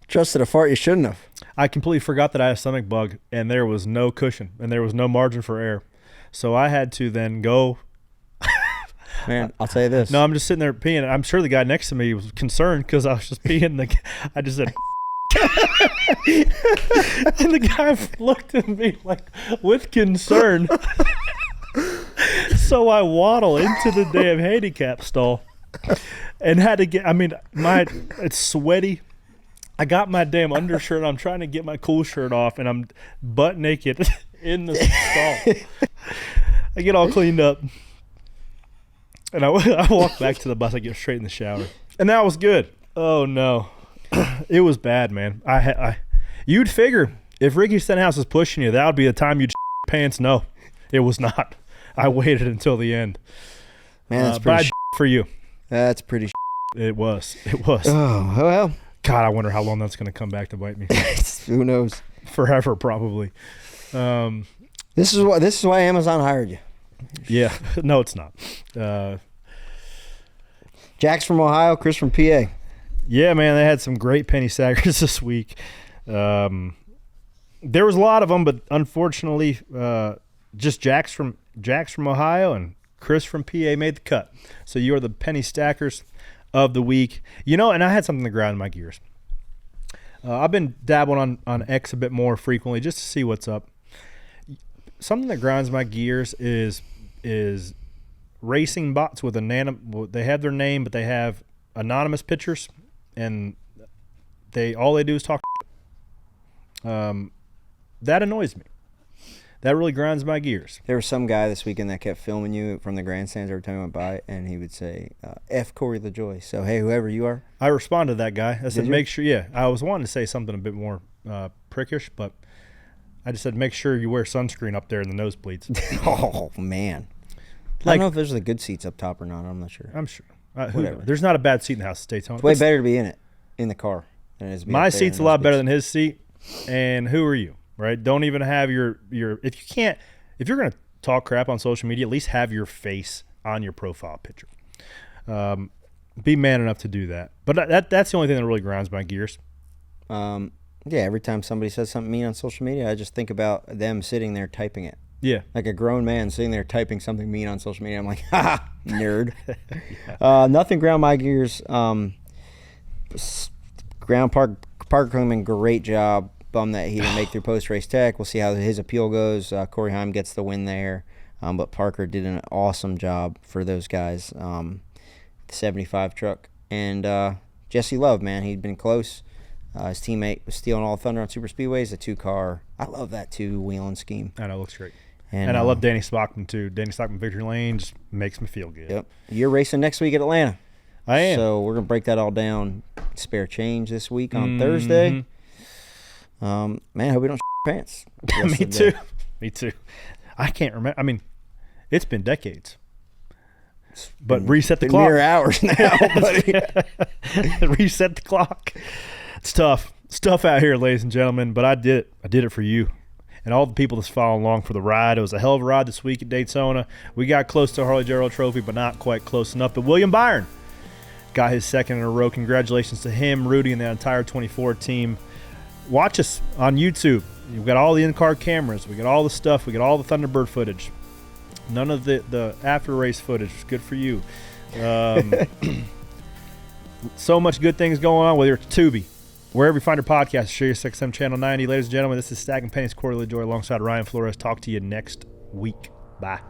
Trusted a fart you shouldn't have. I completely forgot that I had a stomach bug, and there was no cushion, and there was no margin for error. So I had to then go. Man, I'll tell you this. No, I'm just sitting there peeing. I'm sure the guy next to me was concerned because I was just peeing. I just said, and the guy looked at me with concern. So I waddle into the damn handicap stall and had to get, it's sweaty. I got my damn undershirt. I'm trying to get my cool shirt off, and I'm butt naked in the stall. I get all cleaned up, and I walk back to the bus. I get straight in the shower, and that was good. Oh no, it was bad, man. You'd figure if Ricky Stenhouse was pushing you, that would be the time you'd pants. No, it was not. I waited until the end. Man, that's pretty for you. That's pretty. It was. Oh well. God, I wonder how long that's going to come back to bite me. Who knows? Forever, probably. This is why Amazon hired you. Yeah. No, it's not. Jack's from Ohio, Chris from PA. Yeah, man, they had some great penny stackers this week. There was a lot of them, but unfortunately, just Jack's from Ohio and Chris from PA made the cut. So you are the penny stackers of the week. And I had something to grind my gears. I've been dabbling on X a bit more frequently just to see what's up. Something that grinds my gears is racing bots with they have their name, but they have anonymous pictures, and all they do is talk. That annoys me. that really grinds my gears. There was some guy this weekend that kept filming you from the grandstands every time you went by, and he would say, F Corey LaJoy. So, hey, whoever you are. I responded to that guy. I said, you? make sure, yeah. I was wanting to say something a bit more prickish, but I just said, make sure you wear sunscreen up there in the nosebleeds. Oh, man. I don't know if there's the good seats up top or not. I'm not sure. I'm sure. Whatever. There's not a bad seat in the house of Daytona. It's way better to be in the car than it is to be My up there seat's in a lot those better big than his seat. And who are you, right? Don't even have your if you're going to talk crap on social media, at least have your face on your profile picture. Be man enough to do that. But that's the only thing that really grinds my gears. Yeah, every time somebody says something mean on social media, I just think about them sitting there typing it. Yeah. Like a grown man sitting there typing something mean on social media. I'm like, ha, nerd. Nothing ground my gears. Parker Klingman, great job. Bummed that he didn't make through post-race tech. We'll see how his appeal goes. Corey Heim gets the win there. But Parker did an awesome job for those guys. The 75 truck. And Jesse Love, man, he'd been close. His teammate was stealing all the thunder on super speedways. A two-car. I love that two-wheeling scheme. I know, it looks great. And I love Danny Stockman, too. Danny Stockman Victory Lane just makes me feel good. Yep. You're racing next week at Atlanta. I am. So we're going to break that all down. Spare change this week on Thursday. Man, I hope we don't pants. Me too. Me too. I can't remember. I mean, it's been decades. But reset the clock. Mere hours now, buddy. Reset the clock. It's tough. It's tough out here, ladies and gentlemen, but I did it. I did it for you. And all the people that's following along for the ride. It was a hell of a ride this week at Daytona. We got close to a Harley Gerald trophy, but not quite close enough. But William Byron got his second in a row. Congratulations to him, Rudy, and the entire 24 team. Watch us on YouTube. We've got all the in-car cameras. We got all the stuff. We got all the Thunderbird footage. None of the after-race footage. Good for you. So much good things going on, whether it's Tubi, wherever you find your podcast, Sirius XM Channel 90. Ladies and gentlemen, this is Stacking Pennies, Corey LaJoy alongside Ryan Flores. Talk to you next week. Bye.